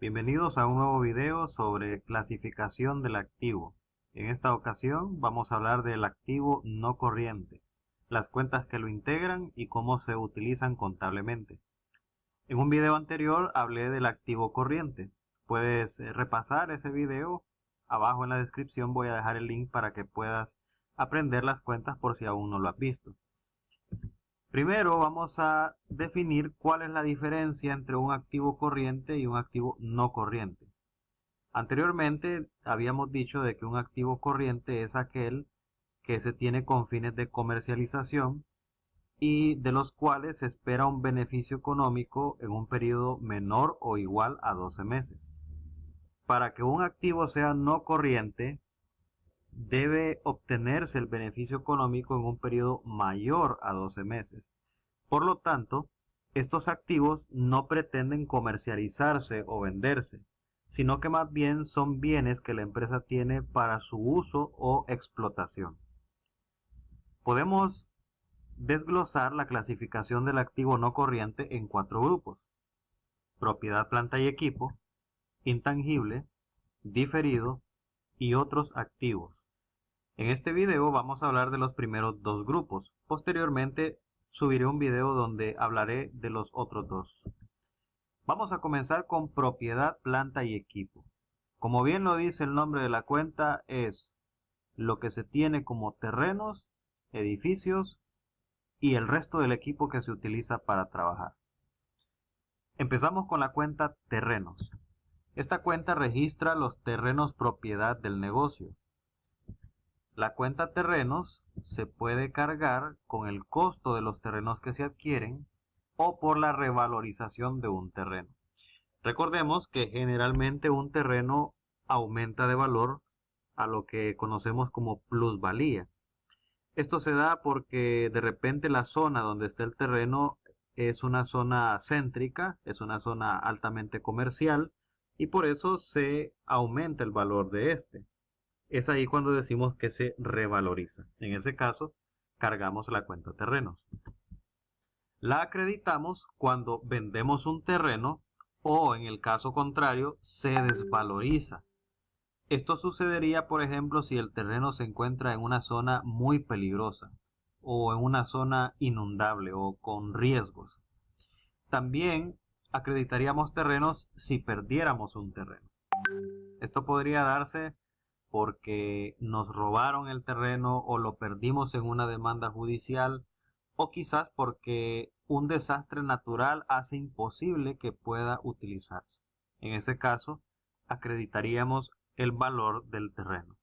Bienvenidos a un nuevo video sobre clasificación del activo. En esta ocasión vamos a hablar del activo no corriente, las cuentas que lo integran y cómo se utilizan contablemente. En un video anterior hablé del activo corriente. Puedes repasar ese video. Abajo en la descripción voy a dejar el link para que puedas aprender las cuentas por si aún no lo has visto. Primero vamos a definir cuál es la diferencia entre un activo corriente y un activo no corriente. Anteriormente habíamos dicho de que un activo corriente es aquel que se tiene con fines de comercialización y de los cuales se espera un beneficio económico en un periodo menor o igual a 12 meses. Para que un activo sea no corriente, debe obtenerse el beneficio económico en un periodo mayor a 12 meses. Por lo tanto, estos activos no pretenden comercializarse o venderse, sino que más bien son bienes que la empresa tiene para su uso o explotación. Podemos desglosar la clasificación del activo no corriente en 4 grupos: propiedad, planta y equipo, intangible, diferido y otros activos. En este video vamos a hablar de los primeros 2 grupos. Posteriormente subiré un video donde hablaré de los otros 2. Vamos a comenzar con propiedad, planta y equipo. Como bien lo dice el nombre de la cuenta, es lo que se tiene como terrenos, edificios y el resto del equipo que se utiliza para trabajar. Empezamos con la cuenta terrenos. Esta cuenta registra los terrenos propiedad del negocio. La cuenta terrenos se puede cargar con el costo de los terrenos que se adquieren o por la revalorización de un terreno. Recordemos que generalmente un terreno aumenta de valor a lo que conocemos como plusvalía. Esto se da porque de repente la zona donde está el terreno es una zona céntrica, es una zona altamente comercial y por eso se aumenta el valor de este. Es ahí cuando decimos que se revaloriza. En ese caso, cargamos la cuenta terrenos. La acreditamos cuando vendemos un terreno o en el caso contrario se desvaloriza. Esto sucedería, por ejemplo, si el terreno se encuentra en una zona muy peligrosa o en una zona inundable o con riesgos. También acreditaríamos terrenos si perdiéramos un terreno. Esto podría darse porque nos robaron el terreno o lo perdimos en una demanda judicial, o quizás porque un desastre natural hace imposible que pueda utilizarse. En ese caso, acreditaríamos el valor del terreno.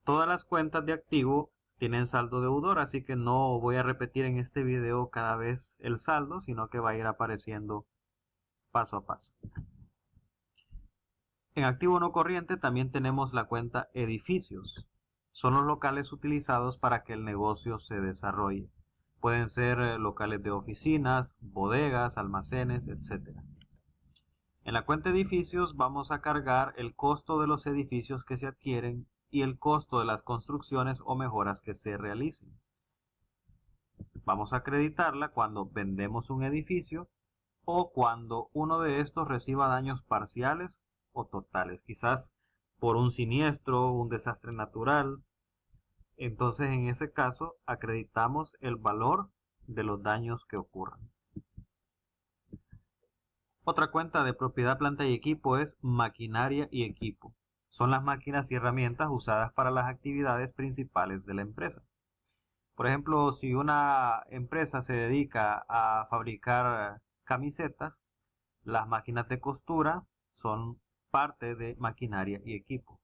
Todas las cuentas de activo tienen saldo deudor, así que no voy a repetir en este video cada vez el saldo, sino que va a ir apareciendo paso a paso. En activo no corriente también tenemos la cuenta edificios. Son los locales utilizados para que el negocio se desarrolle. Pueden ser locales de oficinas, bodegas, almacenes, etc. En la cuenta edificios vamos a cargar el costo de los edificios que se adquieren y el costo de las construcciones o mejoras que se realicen. Vamos a acreditarla cuando vendemos un edificio o cuando uno de estos reciba daños parciales o totales, quizás por un siniestro, un desastre natural. Entonces en ese caso acreditamos el valor de los daños que ocurran. Otra cuenta de propiedad, planta y equipo es maquinaria y equipo. Son las máquinas y herramientas usadas para las actividades principales de la empresa. Por ejemplo, si una empresa se dedica a fabricar camisetas, las máquinas de costura son parte de maquinaria y equipo.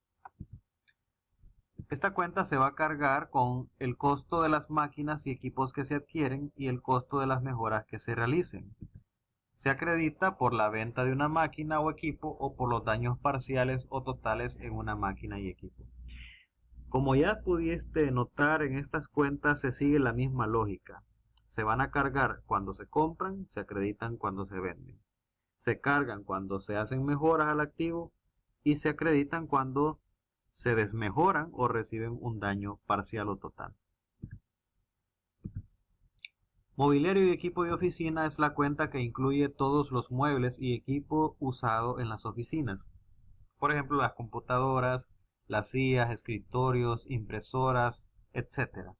Esta cuenta se va a cargar con el costo de las máquinas y equipos que se adquieren y el costo de las mejoras que se realicen. Se acredita por la venta de una máquina o equipo o por los daños parciales o totales en una máquina y equipo. Como ya pudiste notar, en estas cuentas se sigue la misma lógica. Se van a cargar cuando se compran, se acreditan cuando se venden. Se cargan cuando se hacen mejoras al activo y se acreditan cuando se desmejoran o reciben un daño parcial o total. Mobiliario y equipo de oficina es la cuenta que incluye todos los muebles y equipo usado en las oficinas. Por ejemplo, las computadoras, las sillas, escritorios, impresoras, etc.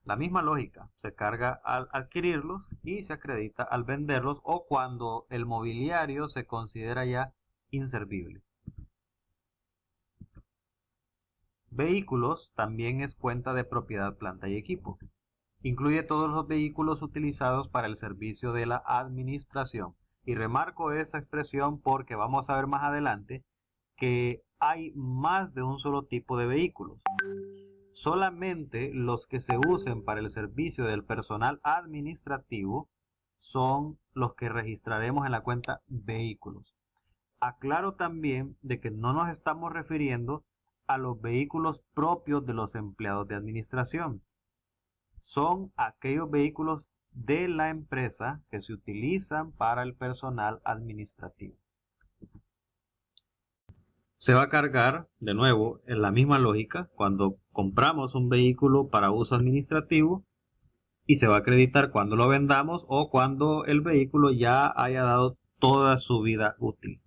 La misma lógica, se carga al adquirirlos y se acredita al venderlos o cuando el mobiliario se considera ya inservible. Vehículos también es cuenta de propiedad, planta y equipo. Incluye todos los vehículos utilizados para el servicio de la administración. Y remarco esa expresión porque vamos a ver más adelante que hay más de un solo tipo de vehículos. Solamente los que se usen para el servicio del personal administrativo son los que registraremos en la cuenta vehículos. Aclaro también de que no nos estamos refiriendo a los vehículos propios de los empleados de administración. Son aquellos vehículos de la empresa que se utilizan para el personal administrativo. Se va a cargar, de nuevo, en la misma lógica, cuando compramos un vehículo para uso administrativo y se va a acreditar cuando lo vendamos o cuando el vehículo ya haya dado toda su vida útil.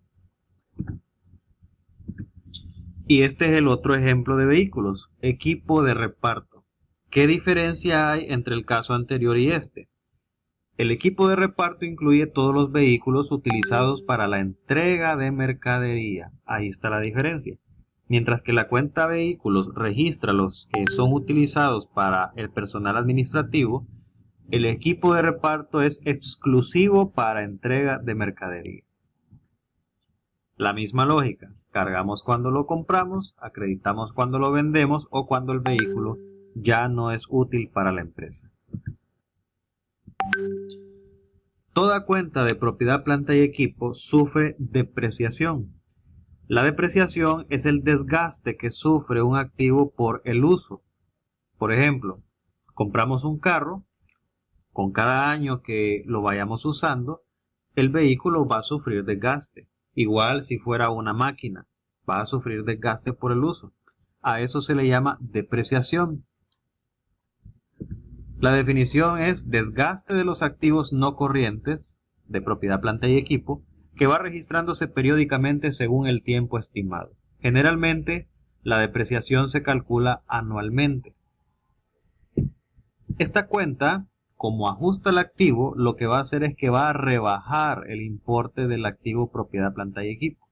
Y este es el otro ejemplo de vehículos, equipo de reparto. ¿Qué diferencia hay entre el caso anterior y este? El equipo de reparto incluye todos los vehículos utilizados para la entrega de mercadería. Ahí está la diferencia. Mientras que la cuenta vehículos registra los que son utilizados para el personal administrativo, el equipo de reparto es exclusivo para entrega de mercadería. La misma lógica, cargamos cuando lo compramos, acreditamos cuando lo vendemos o cuando el vehículo ya no es útil para la empresa. Toda cuenta de propiedad, planta y equipo sufre depreciación. La depreciación es el desgaste que sufre un activo por el uso. Por ejemplo, compramos un carro, con cada año que lo vayamos usando, el vehículo va a sufrir desgaste. Igual si fuera una máquina, va a sufrir desgaste por el uso. A eso se le llama depreciación. La definición es desgaste de los activos no corrientes de propiedad, planta y equipo que va registrándose periódicamente según el tiempo estimado. Generalmente, la depreciación se calcula anualmente. Esta cuenta, como ajusta el activo, lo que va a hacer es que va a rebajar el importe del activo propiedad, planta y equipo.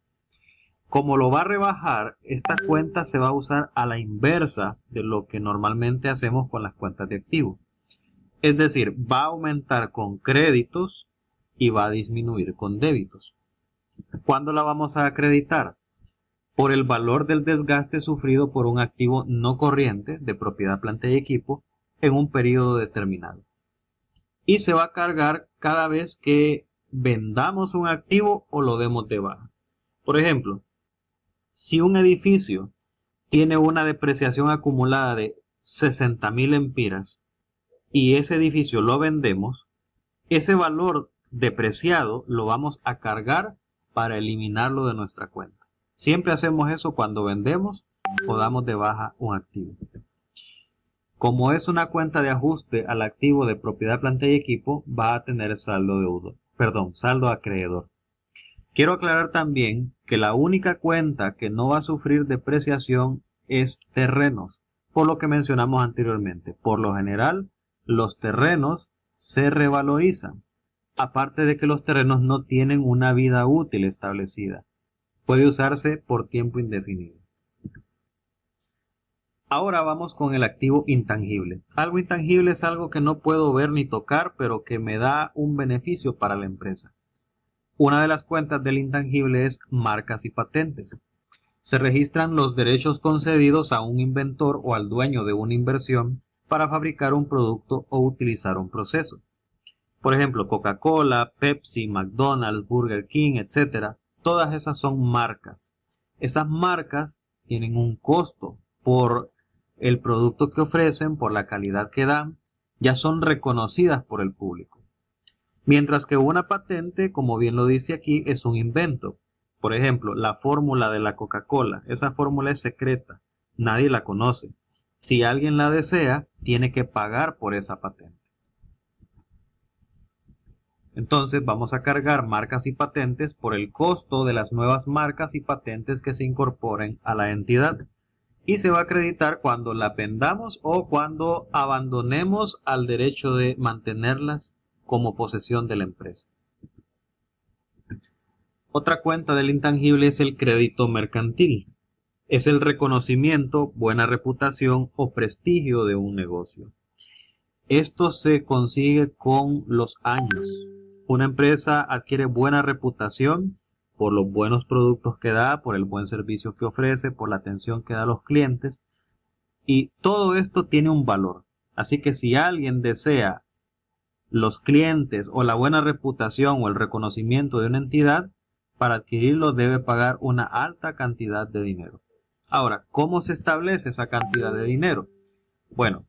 Como lo va a rebajar, esta cuenta se va a usar a la inversa de lo que normalmente hacemos con las cuentas de activo. Es decir, va a aumentar con créditos y va a disminuir con débitos. ¿Cuándo la vamos a acreditar? Por el valor del desgaste sufrido por un activo no corriente de propiedad, planta y equipo en un periodo determinado. Y se va a cargar cada vez que vendamos un activo o lo demos de baja. Por ejemplo, si un edificio tiene una depreciación acumulada de 60.000 empiras y ese edificio lo vendemos, ese valor depreciado lo vamos a cargar para eliminarlo de nuestra cuenta. Siempre hacemos eso cuando vendemos o damos de baja un activo. Como es una cuenta de ajuste al activo de propiedad, planta y equipo, va a tener saldo acreedor. Quiero aclarar también que la única cuenta que no va a sufrir depreciación es terrenos, por lo que mencionamos anteriormente. Por lo general, los terrenos se revalorizan, aparte de que los terrenos no tienen una vida útil establecida. Puede usarse por tiempo indefinido. Ahora vamos con el activo intangible. Algo intangible es algo que no puedo ver ni tocar, pero que me da un beneficio para la empresa. Una de las cuentas del intangible es marcas y patentes. Se registran los derechos concedidos a un inventor o al dueño de una inversión para fabricar un producto o utilizar un proceso. Por ejemplo, Coca-Cola, Pepsi, McDonald's, Burger King, etc. Todas esas son marcas. Esas marcas tienen un costo por el producto que ofrecen, por la calidad que dan, ya son reconocidas por el público. Mientras que una patente, como bien lo dice aquí, es un invento. Por ejemplo, la fórmula de la Coca-Cola, esa fórmula es secreta, nadie la conoce. Si alguien la desea, tiene que pagar por esa patente. Entonces vamos a cargar marcas y patentes por el costo de las nuevas marcas y patentes que se incorporen a la entidad. Y se va a acreditar cuando las vendamos o cuando abandonemos al derecho de mantenerlas como posesión de la empresa. Otra cuenta del intangible es el crédito mercantil. Es el reconocimiento, buena reputación o prestigio de un negocio. Esto se consigue con los años. Una empresa adquiere buena reputación por los buenos productos que da, por el buen servicio que ofrece, por la atención que da a los clientes. Y todo esto tiene un valor. Así que si alguien desea los clientes o la buena reputación o el reconocimiento de una entidad, para adquirirlo debe pagar una alta cantidad de dinero. Ahora, ¿cómo se establece esa cantidad de dinero? Bueno,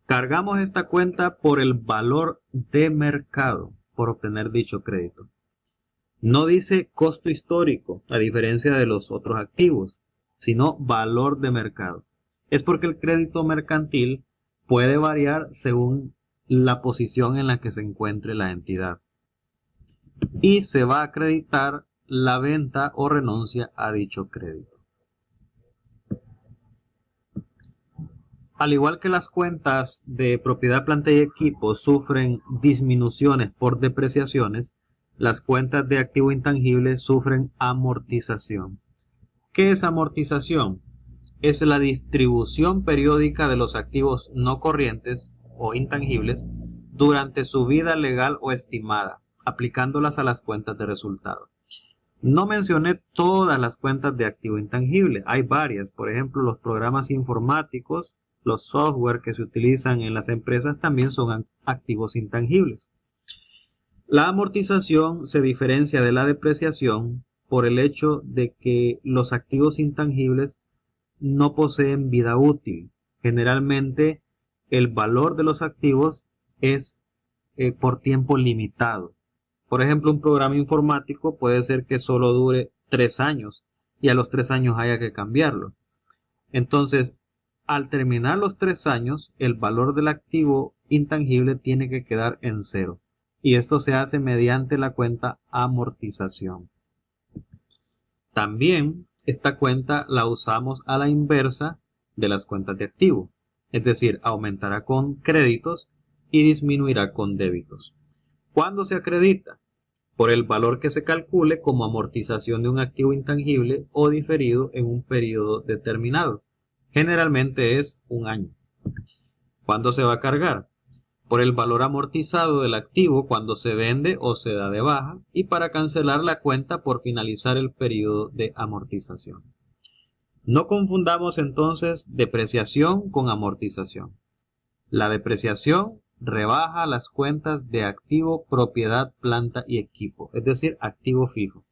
cargamos esta cuenta por el valor de mercado por obtener dicho crédito. No dice costo histórico, a diferencia de los otros activos, sino valor de mercado. Es porque el crédito mercantil puede variar según la posición en la que se encuentre la entidad. Y se va a acreditar la venta o renuncia a dicho crédito. Al igual que las cuentas de propiedad, planta y equipo sufren disminuciones por depreciaciones, las cuentas de activo intangible sufren amortización. ¿Qué es amortización? Es la distribución periódica de los activos no corrientes o intangibles durante su vida legal o estimada, aplicándolas a las cuentas de resultados. No mencioné todas las cuentas de activo intangible, hay varias, por ejemplo, los programas informáticos, los software que se utilizan en las empresas también son activos intangibles. La amortización se diferencia de la depreciación por el hecho de que los activos intangibles no poseen vida útil. Generalmente el valor de los activos es por tiempo limitado. Por ejemplo, un programa informático puede ser que solo dure 3 años y a los 3 años haya que cambiarlo. Entonces, al terminar los 3 años, el valor del activo intangible tiene que quedar en cero. Y esto se hace mediante la cuenta amortización. También esta cuenta la usamos a la inversa de las cuentas de activo. Es decir, aumentará con créditos y disminuirá con débitos. ¿Cuándo se acredita? Por el valor que se calcule como amortización de un activo intangible o diferido en un periodo determinado. Generalmente es un año. ¿Cuándo se va a cargar? Por el valor amortizado del activo cuando se vende o se da de baja y para cancelar la cuenta por finalizar el periodo de amortización. No confundamos entonces depreciación con amortización. La depreciación rebaja las cuentas de activo, propiedad, planta y equipo, es decir, activo fijo.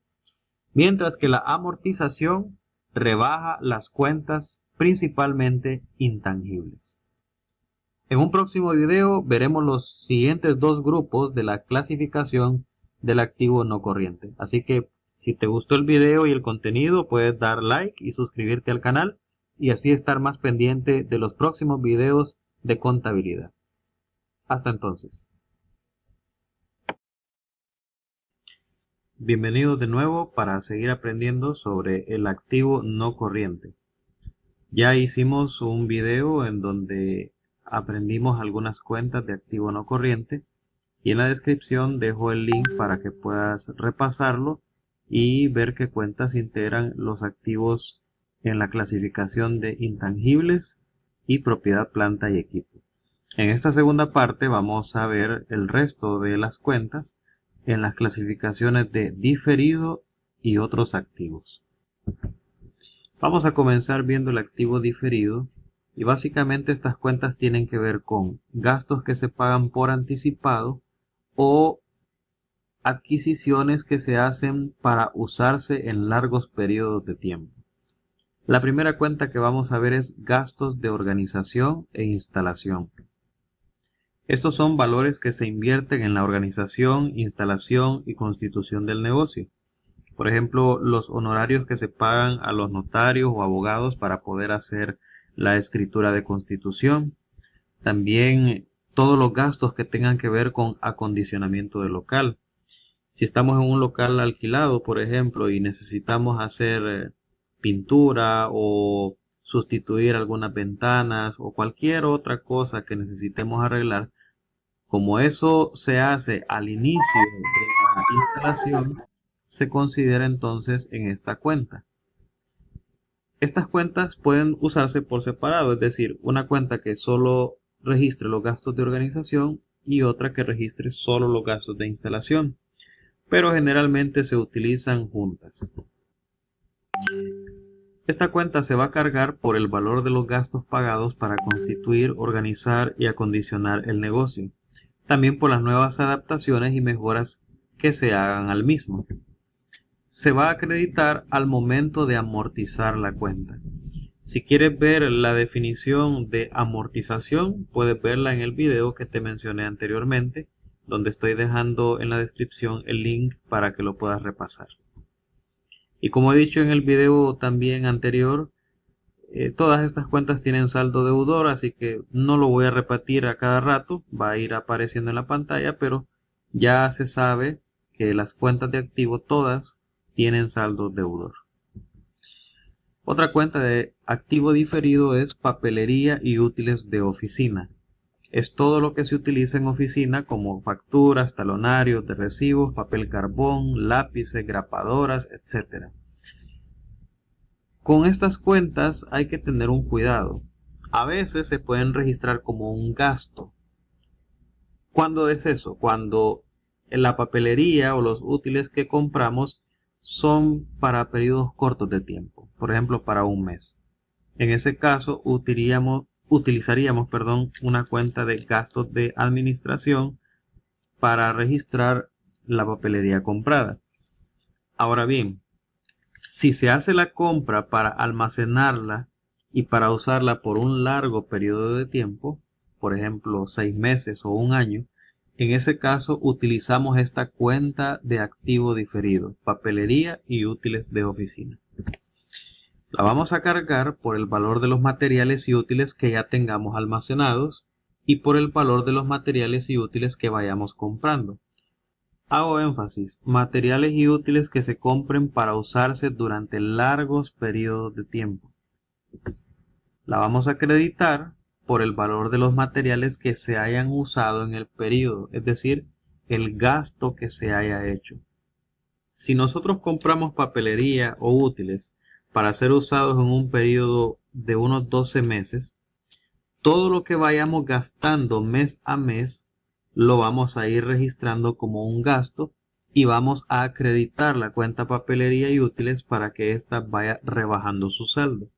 Mientras que la amortización rebaja las cuentas principalmente intangibles. En un próximo video veremos los siguientes 2 grupos de la clasificación del activo no corriente. Así que si te gustó el video y el contenido, puedes dar like y suscribirte al canal y así estar más pendiente de los próximos videos de contabilidad. Hasta entonces. Bienvenidos de nuevo para seguir aprendiendo sobre el activo no corriente. Ya hicimos un video en donde aprendimos algunas cuentas de activo no corriente y en la descripción dejo el link para que puedas repasarlo y ver qué cuentas integran los activos en la clasificación de intangibles y propiedad, planta y equipo. En esta segunda parte vamos a ver el resto de las cuentas en las clasificaciones de diferido y otros activos. Vamos a comenzar viendo el activo diferido y básicamente estas cuentas tienen que ver con gastos que se pagan por anticipado o adquisiciones que se hacen para usarse en largos periodos de tiempo. La primera cuenta que vamos a ver es gastos de organización e instalación. Estos son valores que se invierten en la organización, instalación y constitución del negocio. Por ejemplo, los honorarios que se pagan a los notarios o abogados para poder hacer la escritura de constitución. También todos los gastos que tengan que ver con acondicionamiento del local. Si estamos en un local alquilado, por ejemplo, y necesitamos hacer pintura o sustituir algunas ventanas o cualquier otra cosa que necesitemos arreglar, como eso se hace al inicio de la instalación, se considera entonces en esta cuenta. Estas cuentas pueden usarse por separado, es decir, una cuenta que solo registre los gastos de organización y otra que registre solo los gastos de instalación, pero generalmente se utilizan juntas. Esta cuenta se va a cargar por el valor de los gastos pagados para constituir, organizar y acondicionar el negocio, también por las nuevas adaptaciones y mejoras que se hagan al mismo. Se va a acreditar al momento de amortizar la cuenta. Si quieres ver la definición de amortización, puedes verla en el video que te mencioné anteriormente, donde estoy dejando en la descripción el link para que lo puedas repasar. Y como he dicho en el video también anterior, todas estas cuentas tienen saldo deudor, así que no lo voy a repetir a cada rato, va a ir apareciendo en la pantalla, pero ya se sabe que las cuentas de activo todas tienen saldo deudor. Otra cuenta de activo diferido es papelería y útiles de oficina. Es todo lo que se utiliza en oficina como facturas, talonarios de recibos, papel carbón, lápices, grapadoras, etc. Con estas cuentas hay que tener un cuidado. A veces se pueden registrar como un gasto. ¿Cuándo es eso? Cuando la papelería o los útiles que compramos son para periodos cortos de tiempo, por ejemplo para un mes. En ese caso utilizaríamos una cuenta de gastos de administración para registrar la papelería comprada. Ahora bien, si se hace la compra para almacenarla y para usarla por un largo periodo de tiempo, por ejemplo 6 meses o un año, en ese caso utilizamos esta cuenta de activo diferido, papelería y útiles de oficina. La vamos a cargar por el valor de los materiales y útiles que ya tengamos almacenados y por el valor de los materiales y útiles que vayamos comprando. Hago énfasis, materiales y útiles que se compren para usarse durante largos periodos de tiempo. La vamos a acreditar por el valor de los materiales que se hayan usado en el periodo, es decir, el gasto que se haya hecho. Si nosotros compramos papelería o útiles para ser usados en un periodo de unos 12 meses, todo lo que vayamos gastando mes a mes lo vamos a ir registrando como un gasto y vamos a acreditar la cuenta papelería y útiles para que ésta vaya rebajando su saldo.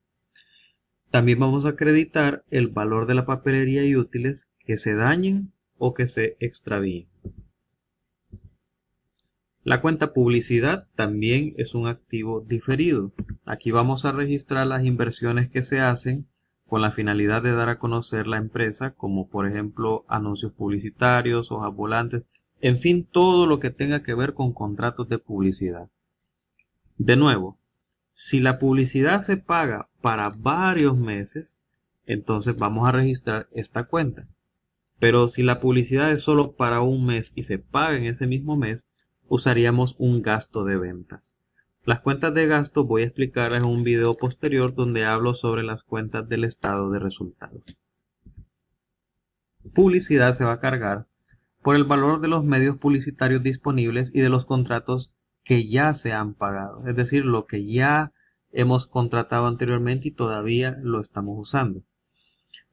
También vamos a acreditar el valor de la papelería y útiles que se dañen o que se extravíen. La cuenta publicidad también es un activo diferido. Aquí vamos a registrar las inversiones que se hacen con la finalidad de dar a conocer la empresa, como por ejemplo anuncios publicitarios, hojas volantes, en fin, todo lo que tenga que ver con contratos de publicidad. De nuevo, si la publicidad se paga para varios meses, entonces vamos a registrar esta cuenta. Pero si la publicidad es solo para un mes y se paga en ese mismo mes, usaríamos un gasto de ventas. Las cuentas de gasto voy a explicarlas en un video posterior donde hablo sobre las cuentas del estado de resultados. Publicidad se va a cargar por el valor de los medios publicitarios disponibles y de los contratos que ya se han pagado, es decir, lo que ya hemos contratado anteriormente y todavía lo estamos usando.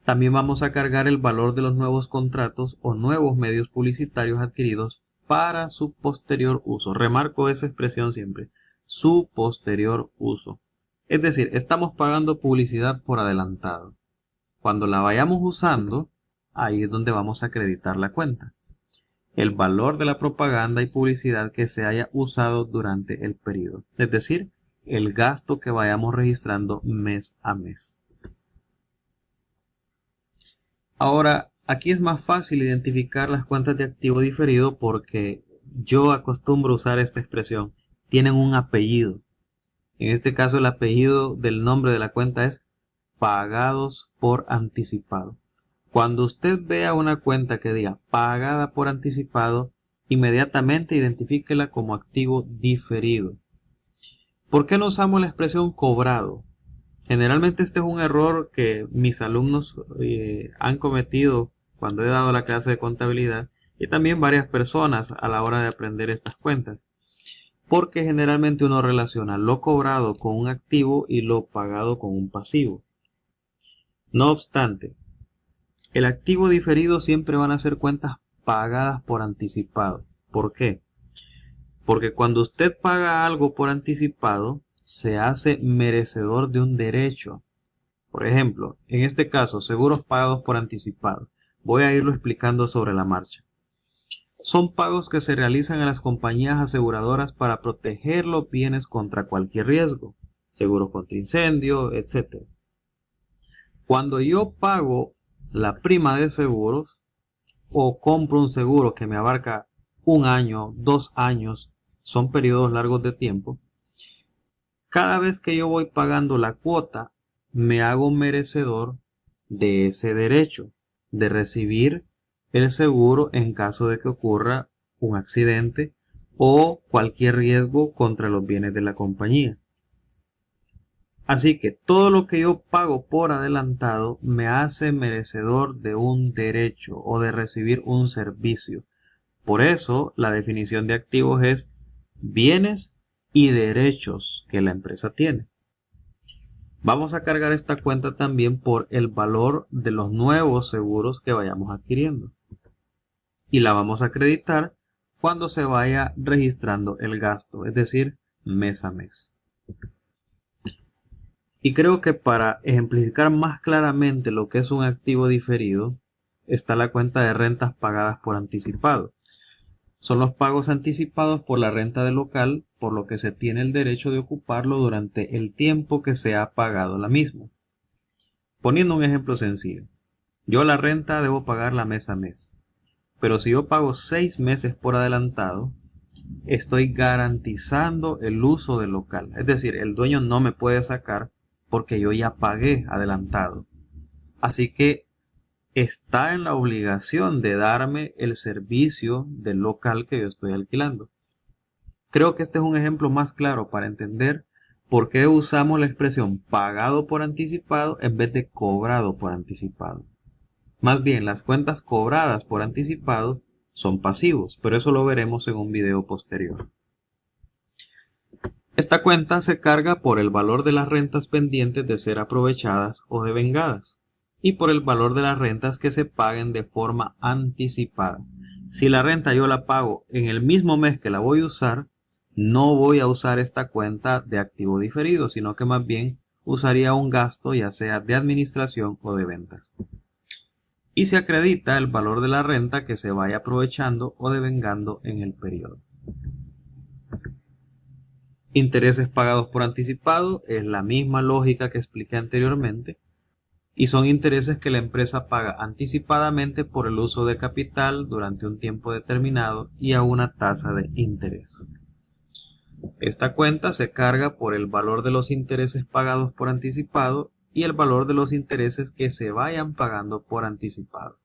También vamos a cargar el valor de los nuevos contratos o nuevos medios publicitarios adquiridos para su posterior uso. Remarco esa expresión siempre, su posterior uso. Es decir, estamos pagando publicidad por adelantado. Cuando la vayamos usando, ahí es donde vamos a acreditar la cuenta. El valor de la propaganda y publicidad que se haya usado durante el periodo. Es decir, el gasto que vayamos registrando mes a mes. Ahora, aquí es más fácil identificar las cuentas de activo diferido porque yo acostumbro usar esta expresión. Tienen un apellido. En este caso, el apellido del nombre de la cuenta es pagados por anticipado. Cuando usted vea una cuenta que diga pagada por anticipado, inmediatamente identifíquela como activo diferido. ¿Por qué no usamos la expresión cobrado? Generalmente este es un error que mis alumnos han cometido cuando he dado la clase de contabilidad y también varias personas a la hora de aprender estas cuentas. Porque generalmente uno relaciona lo cobrado con un activo y lo pagado con un pasivo. No obstante, el activo diferido siempre van a ser cuentas pagadas por anticipado. ¿Por qué? Porque cuando usted paga algo por anticipado, se hace merecedor de un derecho. Por ejemplo, en este caso, seguros pagados por anticipado. Voy a irlo explicando sobre la marcha. Son pagos que se realizan a las compañías aseguradoras para proteger los bienes contra cualquier riesgo. Seguros contra incendio, etc. Cuando yo pago la prima de seguros o compro un seguro que me abarca 1 año, 2 años, son periodos largos de tiempo, cada vez que yo voy pagando la cuota, me hago merecedor de ese derecho de recibir el seguro en caso de que ocurra un accidente o cualquier riesgo contra los bienes de la compañía. Así que todo lo que yo pago por adelantado me hace merecedor de un derecho o de recibir un servicio. Por eso la definición de activos es bienes y derechos que la empresa tiene. Vamos a cargar esta cuenta también por el valor de los nuevos seguros que vayamos adquiriendo. Y la vamos a acreditar cuando se vaya registrando el gasto, es decir, mes a mes. Y creo que para ejemplificar más claramente lo que es un activo diferido, está la cuenta de rentas pagadas por anticipado. Son los pagos anticipados por la renta del local, por lo que se tiene el derecho de ocuparlo durante el tiempo que se ha pagado la misma. Poniendo un ejemplo sencillo, yo la renta debo pagarla mes a mes, pero si yo pago 6 meses por adelantado, estoy garantizando el uso del local. Es decir, el dueño no me puede sacar porque yo ya pagué adelantado. Así que está en la obligación de darme el servicio del local que yo estoy alquilando. Creo que este es un ejemplo más claro para entender por qué usamos la expresión pagado por anticipado en vez de cobrado por anticipado. Más bien, las cuentas cobradas por anticipado son pasivos, pero eso lo veremos en un video posterior. Esta cuenta se carga por el valor de las rentas pendientes de ser aprovechadas o devengadas y por el valor de las rentas que se paguen de forma anticipada. Si la renta yo la pago en el mismo mes que la voy a usar, no voy a usar esta cuenta de activo diferido, sino que más bien usaría un gasto ya sea de administración o de ventas. Y se acredita el valor de la renta que se vaya aprovechando o devengando en el periodo. Intereses pagados por anticipado es la misma lógica que expliqué anteriormente y son intereses que la empresa paga anticipadamente por el uso de capital durante un tiempo determinado y a una tasa de interés. Esta cuenta se carga por el valor de los intereses pagados por anticipado y el valor de los intereses que se vayan pagando por anticipado.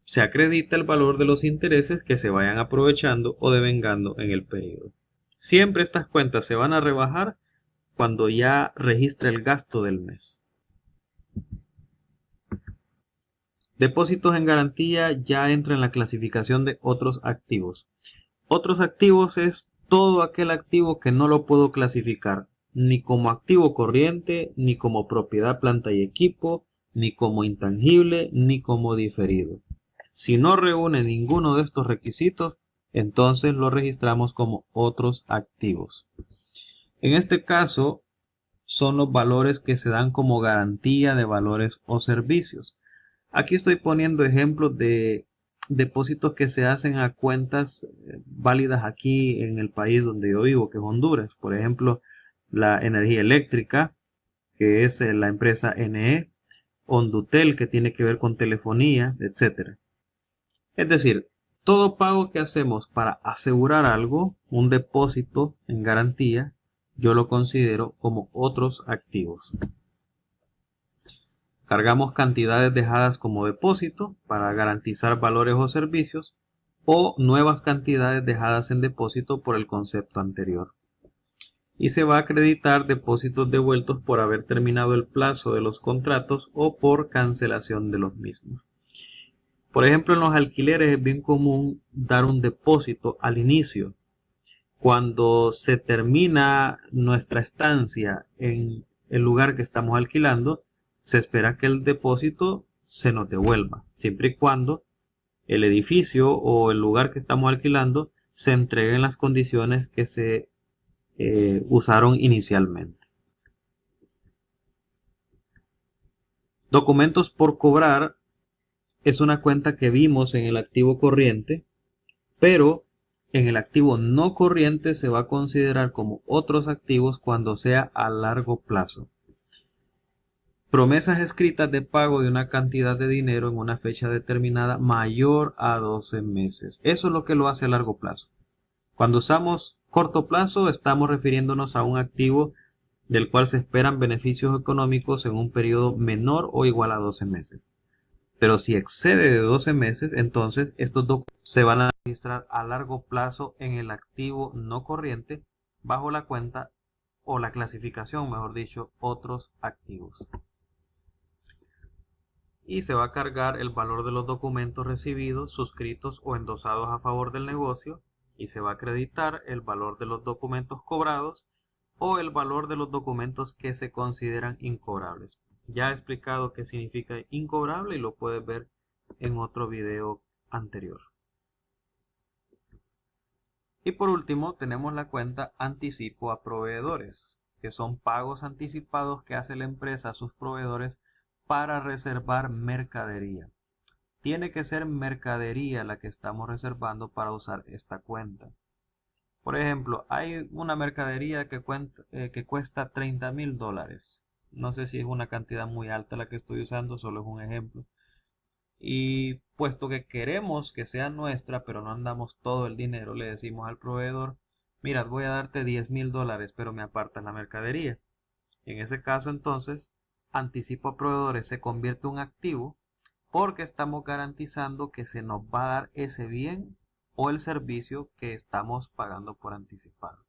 Se acredita el valor de los intereses que se vayan aprovechando o devengando en el periodo. Siempre estas cuentas se van a rebajar cuando ya registre el gasto del mes. Depósitos en garantía ya entra en la clasificación de otros activos. Otros activos es todo aquel activo que no lo puedo clasificar ni como activo corriente, ni como propiedad, planta y equipo, ni como intangible, ni como diferido. Si no reúne ninguno de estos requisitos, entonces lo registramos como otros activos. En este caso, son los valores que se dan como garantía de valores o servicios. Aquí estoy poniendo ejemplos de depósitos que se hacen a cuentas válidas aquí en el país donde yo vivo, que es Honduras. Por ejemplo, la energía eléctrica, que es la empresa NE, Hondutel, que tiene que ver con telefonía, etc. Es decir, todo pago que hacemos para asegurar algo, un depósito en garantía, yo lo considero como otros activos. Cargamos cantidades dejadas como depósito para garantizar valores o servicios o nuevas cantidades dejadas en depósito por el concepto anterior. Y se va a acreditar depósitos devueltos por haber terminado el plazo de los contratos o por cancelación de los mismos. Por ejemplo, en los alquileres es bien común dar un depósito al inicio. Cuando se termina nuestra estancia en el lugar que estamos alquilando, se espera que el depósito se nos devuelva, siempre y cuando el edificio o el lugar que estamos alquilando se entregue en las condiciones que se usaron inicialmente. Documentos por cobrar es una cuenta que vimos en el activo corriente, pero en el activo no corriente se va a considerar como otros activos cuando sea a largo plazo. Promesas escritas de pago de una cantidad de dinero en una fecha determinada mayor a 12 meses. Eso es lo que lo hace a largo plazo. Cuando usamos corto plazo, estamos refiriéndonos a un activo del cual se esperan beneficios económicos en un periodo menor o igual a 12 meses. Pero si excede de 12 meses, entonces estos documentos se van a registrar a largo plazo en el activo no corriente bajo la cuenta o la clasificación, mejor dicho, otros activos. Y se va a cargar el valor de los documentos recibidos, suscritos o endosados a favor del negocio, y se va a acreditar el valor de los documentos cobrados o el valor de los documentos que se consideran incobrables. Ya he explicado qué significa incobrable y lo puedes ver en otro video anterior. Y por último tenemos la cuenta anticipo a proveedores, que son pagos anticipados que hace la empresa a sus proveedores para reservar mercadería. Tiene que ser mercadería la que estamos reservando para usar esta cuenta. Por ejemplo, hay una mercadería que cuesta $30,000. No sé si es una cantidad muy alta la que estoy usando, solo es un ejemplo. Y puesto que queremos que sea nuestra, pero no andamos todo el dinero, le decimos al proveedor, mira, voy a darte $10,000, pero me apartas la mercadería. En ese caso, entonces, anticipo a proveedores se convierte en un activo porque estamos garantizando que se nos va a dar ese bien o el servicio que estamos pagando por anticipado.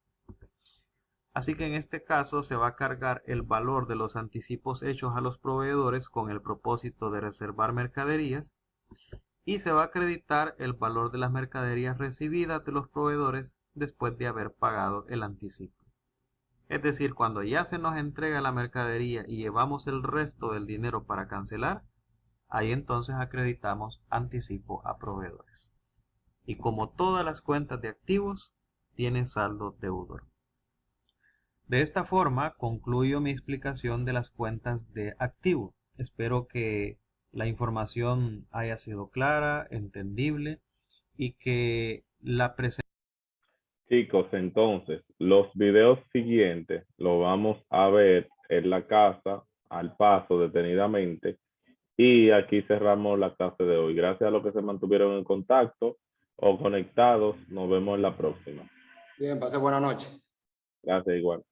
Así que en este caso se va a cargar el valor de los anticipos hechos a los proveedores con el propósito de reservar mercaderías y se va a acreditar el valor de las mercaderías recibidas de los proveedores después de haber pagado el anticipo. Es decir, cuando ya se nos entrega la mercadería y llevamos el resto del dinero para cancelar, ahí entonces acreditamos anticipo a proveedores. Y como todas las cuentas de activos, tienen saldo deudor. De esta forma concluyo mi explicación de las cuentas de activo. Espero que la información haya sido clara, entendible y que la presentación... Chicos, entonces, los videos siguientes los vamos a ver en la casa al paso detenidamente y aquí cerramos la clase de hoy. Gracias a los que se mantuvieron en contacto o conectados, nos vemos en la próxima. Bien, pase buena noche. Gracias igual.